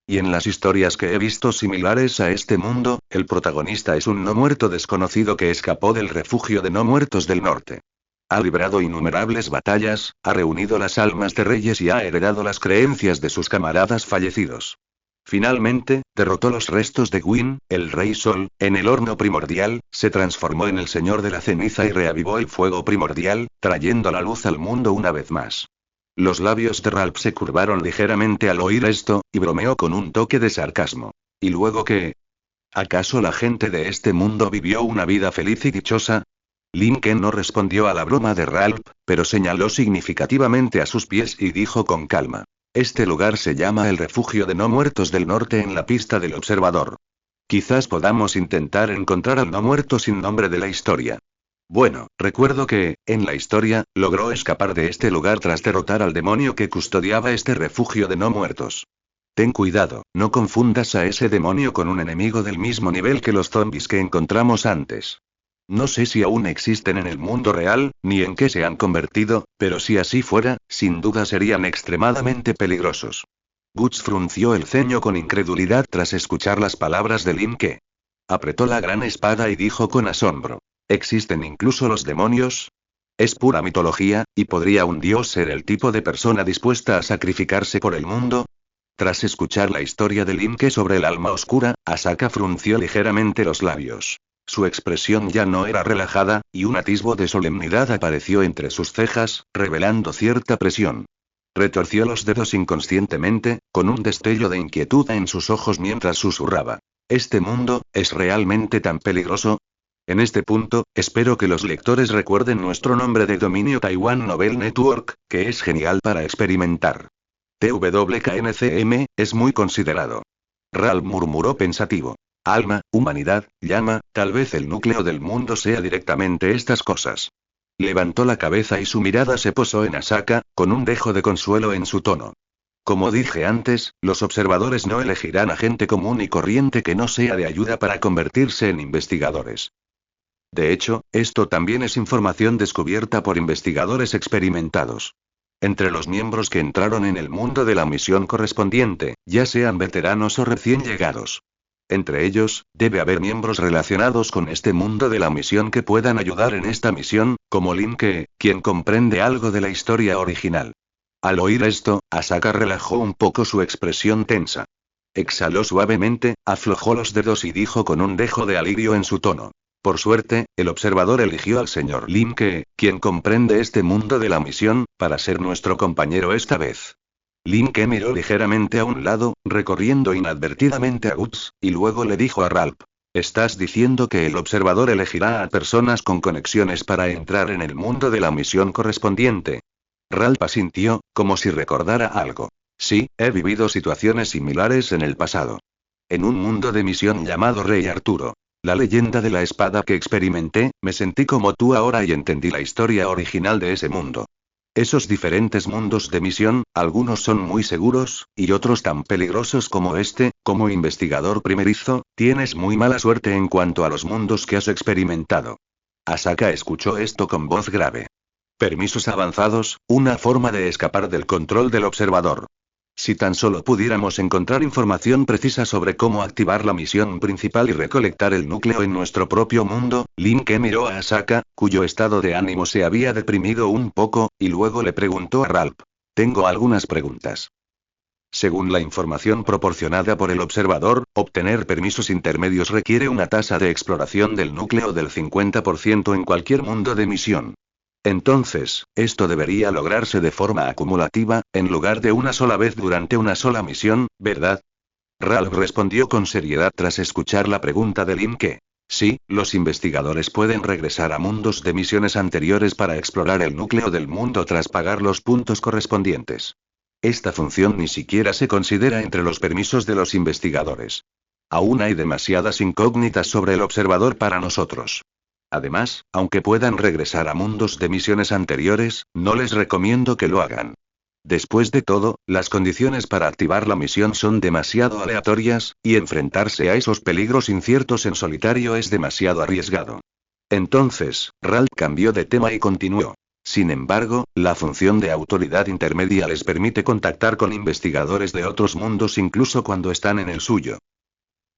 Speaker 1: Y en las historias que he visto similares a este mundo, el protagonista es un no muerto desconocido que escapó del refugio de no muertos del norte. Ha librado innumerables batallas, ha reunido las almas de reyes y ha heredado las creencias de sus camaradas fallecidos. Finalmente, derrotó los restos de Gwyn, el rey Sol, en el horno primordial, se transformó en el señor de la ceniza y reavivó el fuego primordial, trayendo la luz al mundo una vez más. Los labios de Ralph se curvaron ligeramente al oír esto, y bromeó con un toque de sarcasmo. ¿Y luego qué? ¿Acaso la gente de este mundo vivió una vida feliz y dichosa? Lincoln no respondió a la broma de Ralph, pero señaló significativamente a sus pies y dijo con calma. Este lugar se llama el refugio de no muertos del norte en la pista del observador. Quizás podamos intentar encontrar al no muerto sin nombre de la historia. Bueno, recuerdo que, en la historia, logró escapar de este lugar tras derrotar al demonio que custodiaba este refugio de no muertos. Ten cuidado, no confundas a ese demonio con un enemigo del mismo nivel que los zombies que encontramos antes. No sé si aún existen en el mundo real, ni en qué se han convertido, pero si así fuera, sin duda serían extremadamente peligrosos. Guts frunció el ceño con incredulidad tras escuchar las palabras de Linke. Apretó la gran espada y dijo con asombro. ¿Existen incluso los demonios? Es pura mitología, ¿y podría un dios ser el tipo de persona dispuesta a sacrificarse por el mundo? Tras escuchar la historia de Linke sobre el alma oscura, Asaka frunció ligeramente los labios. Su expresión ya no era relajada, y un atisbo de solemnidad apareció entre sus cejas, revelando cierta presión. Retorció los dedos inconscientemente, con un destello de inquietud en sus ojos mientras susurraba. ¿Este mundo es realmente tan peligroso? En este punto, espero que los lectores recuerden nuestro nombre de dominio Taiwan Novel Network, que es genial para experimentar. TWKNCM, es muy considerado. Ralph murmuró pensativo. Alma, humanidad, llama, tal vez el núcleo del mundo sea directamente estas cosas. Levantó la cabeza y su mirada se posó en Asaka, con un dejo de consuelo en su tono. Como dije antes, los observadores no elegirán a gente común y corriente que no sea de ayuda para convertirse en investigadores. De hecho, esto también es información descubierta por investigadores experimentados. Entre los miembros que entraron en el mundo de la misión correspondiente, ya sean veteranos o recién llegados. Entre ellos, debe haber miembros relacionados con este mundo de la misión que puedan ayudar en esta misión, como Linke, quien comprende algo de la historia original. Al oír esto, Asaka relajó un poco su expresión tensa. Exhaló suavemente, aflojó los dedos y dijo con un dejo de alivio en su tono. Por suerte, el observador eligió al señor Linke, quien comprende este mundo de la misión, para ser nuestro compañero esta vez. Linke miró ligeramente a un lado, recorriendo inadvertidamente a Guts, y luego le dijo a Ralph. ¿Estás diciendo que el observador elegirá a personas con conexiones para entrar en el mundo de la misión correspondiente? Ralph asintió, como si recordara algo. Sí, he vivido situaciones similares en el pasado. En un mundo de misión llamado Rey Arturo. La leyenda de la espada que experimenté, me sentí como tú ahora y entendí la historia original de ese mundo. Esos diferentes mundos de misión, algunos son muy seguros, y otros tan peligrosos como este. Como investigador primerizo, tienes muy mala suerte en cuanto a los mundos que has experimentado. Asaka escuchó esto con voz grave. Permisos avanzados, una forma de escapar del control del observador. Si tan solo pudiéramos encontrar información precisa sobre cómo activar la misión principal y recolectar el núcleo en nuestro propio mundo. Linke miró a Asaka, cuyo estado de ánimo se había deprimido un poco, y luego le preguntó a Ralph. Tengo algunas preguntas. Según la información proporcionada por el observador, obtener permisos intermedios requiere una tasa de exploración del núcleo del 50% en cualquier mundo de misión. Entonces, esto debería lograrse de forma acumulativa, en lugar de una sola vez durante una sola misión, ¿verdad? Ralph respondió con seriedad tras escuchar la pregunta de Linke. Sí, los investigadores pueden regresar a mundos de misiones anteriores para explorar el núcleo del mundo tras pagar los puntos correspondientes. Esta función ni siquiera se considera entre los permisos de los investigadores. Aún hay demasiadas incógnitas sobre el observador para nosotros. Además, aunque puedan regresar a mundos de misiones anteriores, no les recomiendo que lo hagan. Después de todo, las condiciones para activar la misión son demasiado aleatorias, y enfrentarse a esos peligros inciertos en solitario es demasiado arriesgado. Entonces, Ralph cambió de tema y continuó. Sin embargo, la función de autoridad intermedia les permite contactar con investigadores de otros mundos incluso cuando están en el suyo.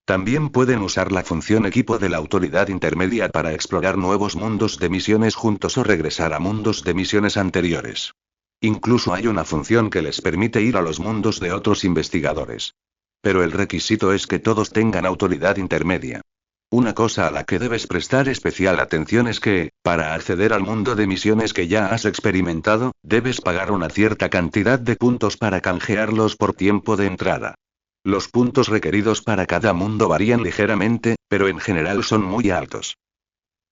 Speaker 1: También pueden usar la función equipo de la autoridad intermedia para explorar nuevos mundos de misiones juntos o regresar a mundos de misiones anteriores. Incluso hay una función que les permite ir a los mundos de otros investigadores. Pero el requisito es que todos tengan autoridad intermedia. Una cosa a la que debes prestar especial atención es que, para acceder al mundo de misiones que ya has experimentado, debes pagar una cierta cantidad de puntos para canjearlos por tiempo de entrada. Los puntos requeridos para cada mundo varían ligeramente, pero en general son muy altos.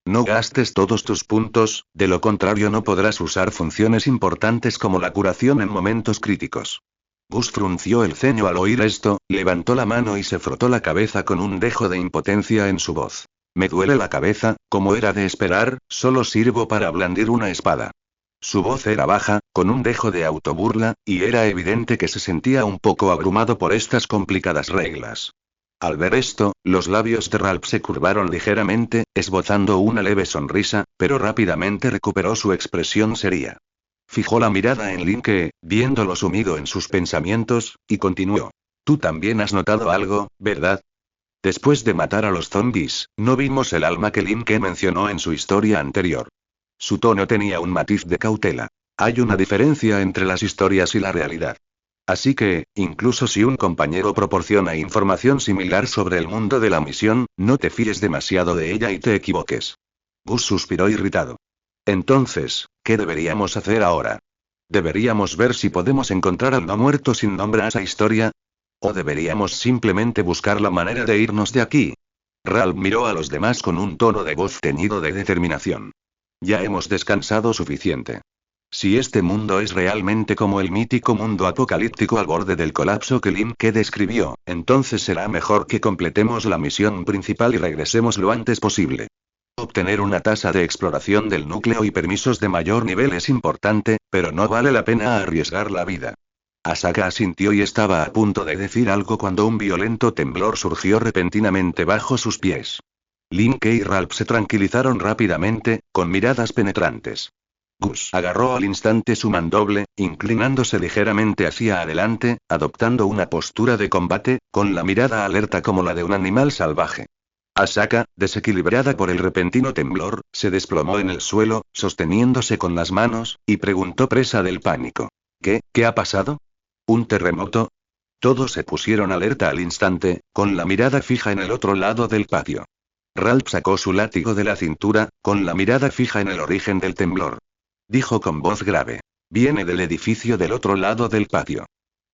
Speaker 1: No gastes todos tus puntos, de lo contrario no podrás usar funciones importantes como la curación en momentos críticos. Gus frunció el ceño al oír esto, levantó la mano y se frotó la cabeza con un dejo de impotencia en su voz. Me duele la cabeza, como era de esperar, solo sirvo para blandir una espada. Su voz era baja, con un dejo de autoburla, y era evidente que se sentía un poco abrumado por estas complicadas reglas. Al ver esto, los labios de Ralph se curvaron ligeramente, esbozando una leve sonrisa, pero rápidamente recuperó su expresión seria. Fijó la mirada en Linke, viéndolo sumido en sus pensamientos, y continuó. Tú también has notado algo, ¿verdad? Después de matar a los zombies, no vimos el alma que Linke mencionó en su historia anterior. Su tono tenía un matiz de cautela. Hay una diferencia entre las historias y la realidad. Así que, incluso si un compañero proporciona información similar sobre el mundo de la misión, no te fíes demasiado de ella y te equivoques. Gus suspiró irritado. Entonces, ¿qué deberíamos hacer ahora? ¿Deberíamos ver si podemos encontrar al no muerto sin nombre a esa historia? ¿O deberíamos simplemente buscar la manera de irnos de aquí? Ralph miró a los demás con un tono de voz teñido de determinación. Ya hemos descansado suficiente. Si este mundo es realmente como el mítico mundo apocalíptico al borde del colapso que Limke describió, entonces será mejor que completemos la misión principal y regresemos lo antes posible. Obtener una tasa de exploración del núcleo y permisos de mayor nivel es importante, pero no vale la pena arriesgar la vida. Asaka asintió y estaba a punto de decir algo cuando un violento temblor surgió repentinamente bajo sus pies. Limke y Ralph se tranquilizaron rápidamente, con miradas penetrantes. Gus agarró al instante su mandoble, inclinándose ligeramente hacia adelante, adoptando una postura de combate, con la mirada alerta como la de un animal salvaje. Asaka, desequilibrada por el repentino temblor, se desplomó en el suelo, sosteniéndose con las manos, y preguntó presa del pánico. ¿Qué ha pasado? ¿Un terremoto? Todos se pusieron alerta al instante, con la mirada fija en el otro lado del patio. Ralph sacó su látigo de la cintura, con la mirada fija en el origen del temblor. Dijo con voz grave. Viene del edificio del otro lado del patio.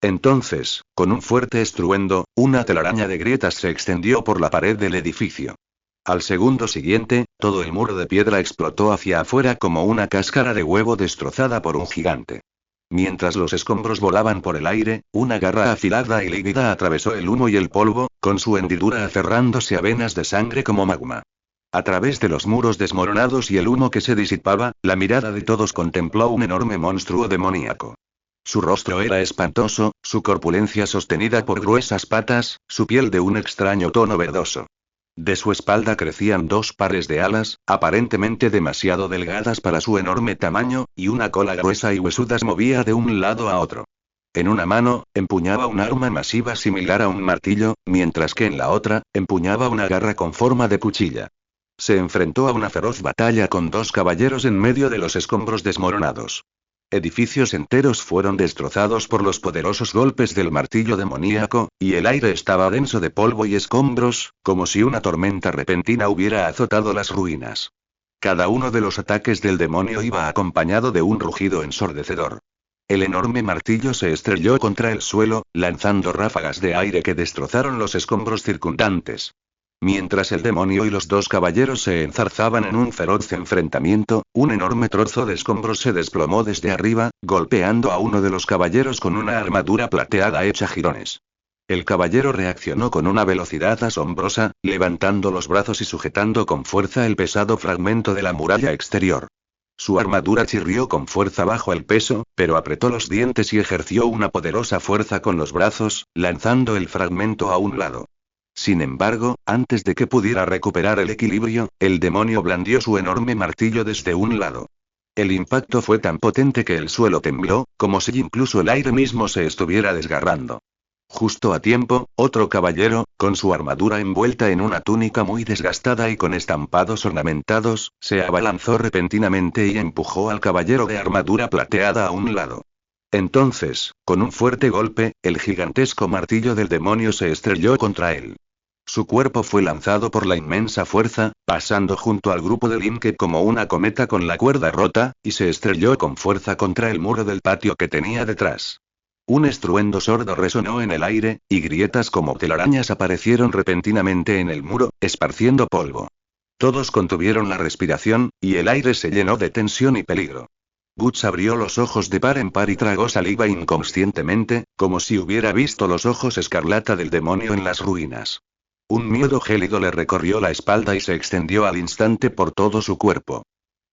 Speaker 1: Entonces, con un fuerte estruendo, una telaraña de grietas se extendió por la pared del edificio. Al segundo siguiente, todo el muro de piedra explotó hacia afuera como una cáscara de huevo destrozada por un gigante. Mientras los escombros volaban por el aire, una garra afilada y lívida atravesó el humo y el polvo, con su hendidura aferrándose a venas de sangre como magma. A través de los muros desmoronados y el humo que se disipaba, la mirada de todos contempló un enorme monstruo demoníaco. Su rostro era espantoso, su corpulencia sostenida por gruesas patas, su piel de un extraño tono verdoso. De su espalda crecían dos pares de alas, aparentemente demasiado delgadas para su enorme tamaño, y una cola gruesa y huesuda se movía de un lado a otro. En una mano, empuñaba un arma masiva similar a un martillo, mientras que en la otra, empuñaba una garra con forma de cuchilla. Se enfrentó a una feroz batalla con dos caballeros en medio de los escombros desmoronados. Edificios enteros fueron destrozados por los poderosos golpes del martillo demoníaco, y el aire estaba denso de polvo y escombros, como si una tormenta repentina hubiera azotado las ruinas. Cada uno de los ataques del demonio iba acompañado de un rugido ensordecedor. El enorme martillo se estrelló contra el suelo, lanzando ráfagas de aire que destrozaron los escombros circundantes. Mientras el demonio y los dos caballeros se enzarzaban en un feroz enfrentamiento, un enorme trozo de escombros se desplomó desde arriba, golpeando a uno de los caballeros con una armadura plateada hecha jirones. El caballero reaccionó con una velocidad asombrosa, levantando los brazos y sujetando con fuerza el pesado fragmento de la muralla exterior. Su armadura chirrió con fuerza bajo el peso, pero apretó los dientes y ejerció una poderosa fuerza con los brazos, lanzando el fragmento a un lado. Sin embargo, antes de que pudiera recuperar el equilibrio, el demonio blandió su enorme martillo desde un lado. El impacto fue tan potente que el suelo tembló, como si incluso el aire mismo se estuviera desgarrando. Justo a tiempo, otro caballero, con su armadura envuelta en una túnica muy desgastada y con estampados ornamentados, se abalanzó repentinamente y empujó al caballero de armadura plateada a un lado. Entonces, con un fuerte golpe, el gigantesco martillo del demonio se estrelló contra él. Su cuerpo fue lanzado por la inmensa fuerza, pasando junto al grupo de Limke como una cometa con la cuerda rota, y se estrelló con fuerza contra el muro del patio que tenía detrás. Un estruendo sordo resonó en el aire, y grietas como telarañas aparecieron repentinamente en el muro, esparciendo polvo. Todos contuvieron la respiración, y el aire se llenó de tensión y peligro. Guts abrió los ojos de par en par y tragó saliva inconscientemente, como si hubiera visto los ojos escarlata del demonio en las ruinas. Un miedo gélido le recorrió la espalda y se extendió al instante por todo su cuerpo.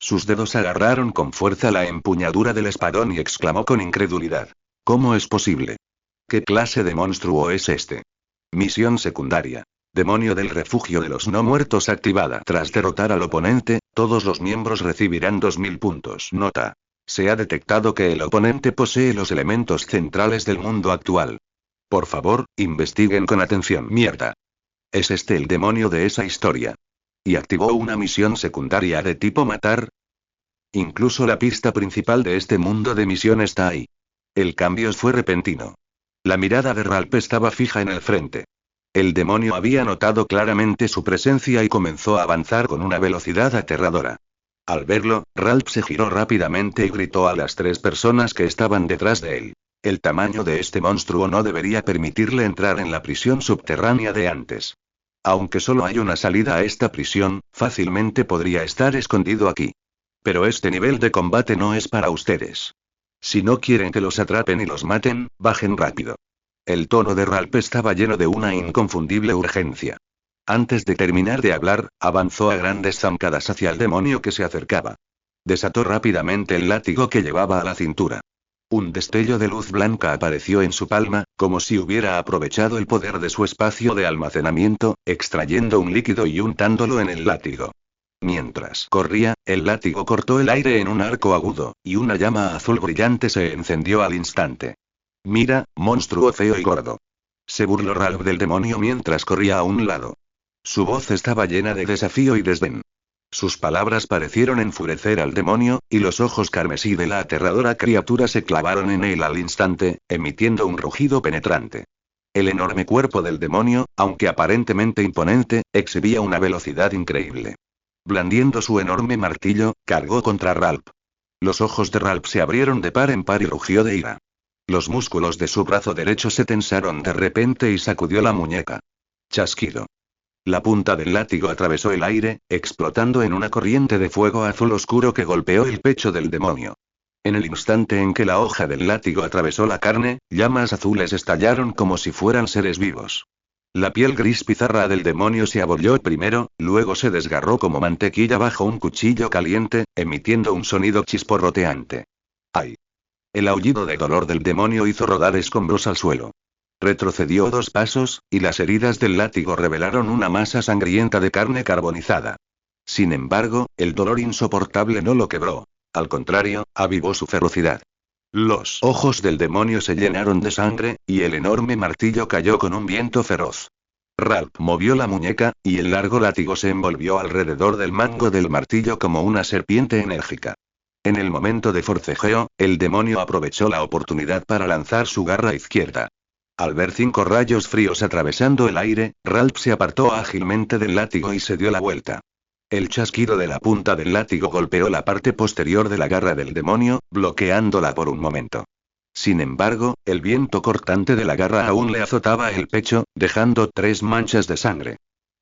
Speaker 1: Sus dedos agarraron con fuerza la empuñadura del espadón y exclamó con incredulidad. ¿Cómo es posible? ¿Qué clase de monstruo es este? Misión secundaria. Demonio del refugio de los no muertos activada. Tras derrotar al oponente, todos los miembros recibirán 2000 puntos. Nota. Se ha detectado que el oponente posee los elementos centrales del mundo actual. Por favor, investiguen con atención. Mierda. ¿Es este el demonio de esa historia? ¿Y activó una misión secundaria de tipo matar? Incluso la pista principal de este mundo de misión está ahí. El cambio fue repentino. La mirada de Ralph estaba fija en el frente. El demonio había notado claramente su presencia y comenzó a avanzar con una velocidad aterradora. Al verlo, Ralph se giró rápidamente y gritó a las 3 personas que estaban detrás de él. El tamaño de este monstruo no debería permitirle entrar en la prisión subterránea de antes. Aunque solo hay una salida a esta prisión, fácilmente podría estar escondido aquí. Pero este nivel de combate no es para ustedes. Si no quieren que los atrapen y los maten, bajen rápido. El tono de Ralph estaba lleno de una inconfundible urgencia. Antes de terminar de hablar, avanzó a grandes zancadas hacia el demonio que se acercaba. Desató rápidamente el látigo que llevaba a la cintura. Un destello de luz blanca apareció en su palma, como si hubiera aprovechado el poder de su espacio de almacenamiento, extrayendo un líquido y untándolo en el látigo. Mientras corría, el látigo cortó el aire en un arco agudo, y una llama azul brillante se encendió al instante. «Mira, monstruo feo y gordo». Se burló Ralph del demonio mientras corría a un lado. Su voz estaba llena de desafío y desdén. Sus palabras parecieron enfurecer al demonio, y los ojos carmesí de la aterradora criatura se clavaron en él al instante, emitiendo un rugido penetrante. El enorme cuerpo del demonio, aunque aparentemente imponente, exhibía una velocidad increíble. Blandiendo su enorme martillo, cargó contra Ralph. Los ojos de Ralph se abrieron de par en par y rugió de ira. Los músculos de su brazo derecho se tensaron de repente y sacudió la muñeca. Chasquido. La punta del látigo atravesó el aire, explotando en una corriente de fuego azul oscuro que golpeó el pecho del demonio. En el instante en que la hoja del látigo atravesó la carne, llamas azules estallaron como si fueran seres vivos. La piel gris pizarra del demonio se abolló primero, luego se desgarró como mantequilla bajo un cuchillo caliente, emitiendo un sonido chisporroteante. ¡Ay! El aullido de dolor del demonio hizo rodar escombros al suelo. Retrocedió 2 pasos, y las heridas del látigo revelaron una masa sangrienta de carne carbonizada. Sin embargo, el dolor insoportable no lo quebró. Al contrario, avivó su ferocidad. Los ojos del demonio se llenaron de sangre, y el enorme martillo cayó con un viento feroz. Ralph movió la muñeca, y el largo látigo se envolvió alrededor del mango del martillo como una serpiente enérgica. En el momento de forcejeo, el demonio aprovechó la oportunidad para lanzar su garra izquierda. Al ver 5 rayos fríos atravesando el aire, Ralph se apartó ágilmente del látigo y se dio la vuelta. El chasquido de la punta del látigo golpeó la parte posterior de la garra del demonio, bloqueándola por un momento. Sin embargo, el viento cortante de la garra aún le azotaba el pecho, dejando 3 manchas de sangre.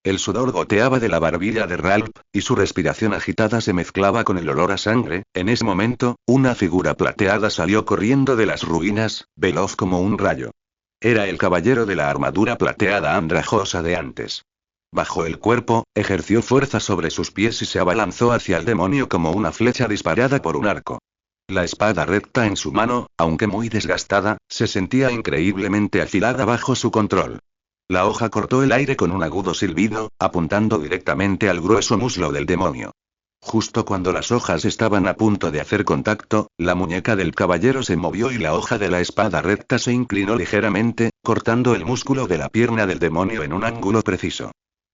Speaker 1: El sudor goteaba de la barbilla de Ralph, y su respiración agitada se mezclaba con el olor a sangre. En ese momento, una figura plateada salió corriendo de las ruinas, veloz como un rayo. Era el caballero de la armadura plateada andrajosa de antes. Bajó el cuerpo, ejerció fuerza sobre sus pies y se abalanzó hacia el demonio como una flecha disparada por un arco. La espada recta en su mano, aunque muy desgastada, se sentía increíblemente afilada bajo su control. La hoja cortó el aire con un agudo silbido, apuntando directamente al grueso muslo del demonio. Justo cuando las hojas estaban a punto de hacer contacto, la muñeca del caballero se movió y la hoja de la espada recta se inclinó ligeramente, cortando el músculo de la pierna del demonio en un ángulo preciso.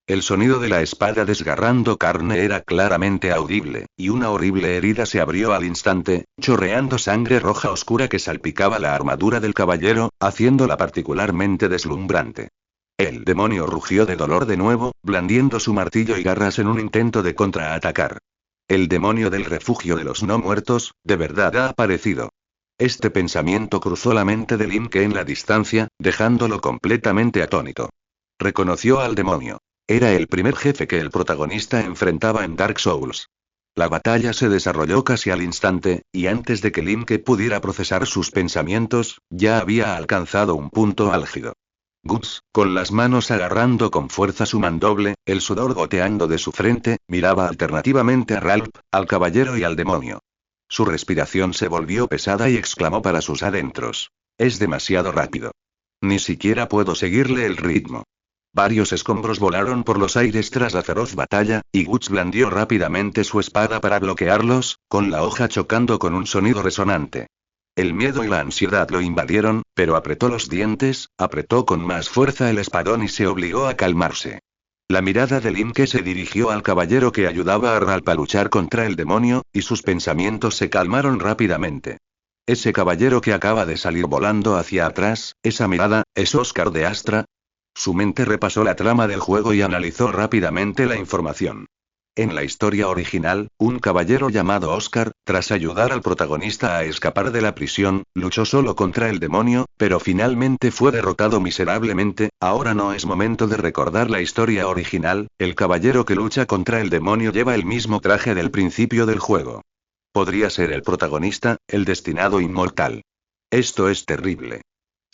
Speaker 1: El sonido de la espada desgarrando carne era claramente audible, y una horrible herida se abrió al instante, chorreando sangre roja oscura que salpicaba la armadura del caballero, haciéndola particularmente deslumbrante. El demonio rugió de dolor de nuevo, blandiendo su martillo y garras en un intento de contraatacar. El demonio del refugio de los no muertos, de verdad ha aparecido. Este pensamiento cruzó la mente de Limke en la distancia, dejándolo completamente atónito. Reconoció al demonio. Era el primer jefe que el protagonista enfrentaba en Dark Souls. La batalla se desarrolló casi al instante, y antes de que Limke pudiera procesar sus pensamientos, ya había alcanzado un punto álgido. Guts, con las manos agarrando con fuerza su mandoble, el sudor goteando de su frente, miraba alternativamente a Ralph, al caballero y al demonio. Su respiración se volvió pesada y exclamó para sus adentros: «Es demasiado rápido. Ni siquiera puedo seguirle el ritmo». Varios escombros volaron por los aires tras la feroz batalla, y Guts blandió rápidamente su espada para bloquearlos, con la hoja chocando con un sonido resonante. El miedo y la ansiedad lo invadieron, pero apretó los dientes, apretó con más fuerza el espadón y se obligó a calmarse. La mirada de Linke se dirigió al caballero que ayudaba a Ralph a luchar contra el demonio, y sus pensamientos se calmaron rápidamente. Ese caballero que acaba de salir volando hacia atrás, esa mirada, ¿es Oscar de Astra? Su mente repasó la trama del juego y analizó rápidamente la información. En la historia original, un caballero llamado Oscar, tras ayudar al protagonista a escapar de la prisión, luchó solo contra el demonio, pero finalmente fue derrotado miserablemente. Ahora no es momento de recordar la historia original, el caballero que lucha contra el demonio lleva el mismo traje del principio del juego. Podría ser el protagonista, el destinado inmortal. Esto es terrible.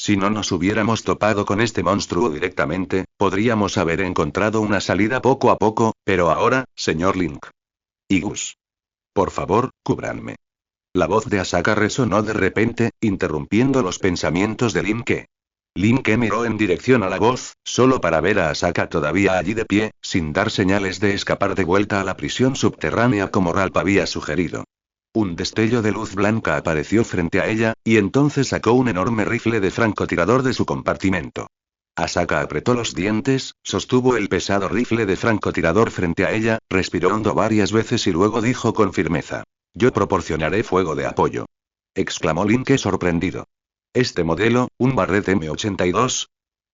Speaker 1: Si no nos hubiéramos topado con este monstruo directamente, podríamos haber encontrado una salida poco a poco, pero ahora, señor Link. Y Gus. Por favor, cúbranme. La voz de Asaka resonó de repente, interrumpiendo los pensamientos de Linke. Linke miró en dirección a la voz, solo para ver a Asaka todavía allí de pie, sin dar señales de escapar de vuelta a la prisión subterránea como Ralph había sugerido. Un destello de luz blanca apareció frente a ella, y entonces sacó un enorme rifle de francotirador de su compartimento. Asaka apretó los dientes, sostuvo el pesado rifle de francotirador frente a ella, respiró hondo varias veces y luego dijo con firmeza: «Yo proporcionaré fuego de apoyo», exclamó Linke sorprendido. «Este modelo, un Barrett M82.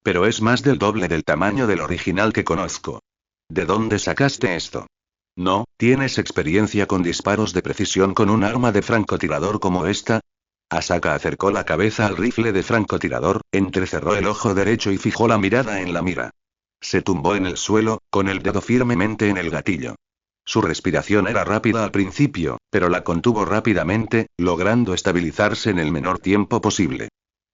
Speaker 1: Pero es más del doble del tamaño del original que conozco. ¿De dónde sacaste esto?» «No, ¿tienes experiencia con disparos de precisión con un arma de francotirador como esta?» Asaka acercó la cabeza al rifle de francotirador, entrecerró el ojo derecho y fijó la mirada en la mira. Se tumbó en el suelo, con el dedo firmemente en el gatillo. Su respiración era rápida al principio, pero la contuvo rápidamente, logrando estabilizarse en el menor tiempo posible.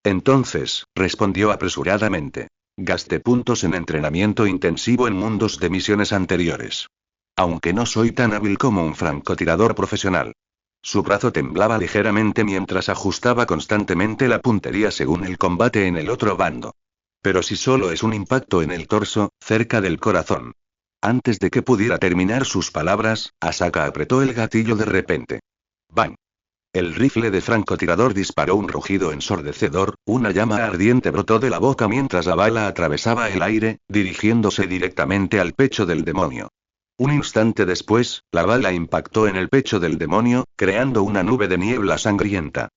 Speaker 1: Entonces, respondió apresuradamente: «Gasté puntos en entrenamiento intensivo en mundos de misiones anteriores. Aunque no soy tan hábil como un francotirador profesional». Su brazo temblaba ligeramente mientras ajustaba constantemente la puntería según el combate en el otro bando. «Pero si solo es un impacto en el torso, cerca del corazón». Antes de que pudiera terminar sus palabras, Asaka apretó el gatillo de repente. ¡Bang! El rifle de francotirador disparó un rugido ensordecedor, una llama ardiente brotó de la boca mientras la bala atravesaba el aire, dirigiéndose directamente al pecho del demonio. Un instante después, la bala impactó en el pecho del demonio, creando una nube de niebla sangrienta.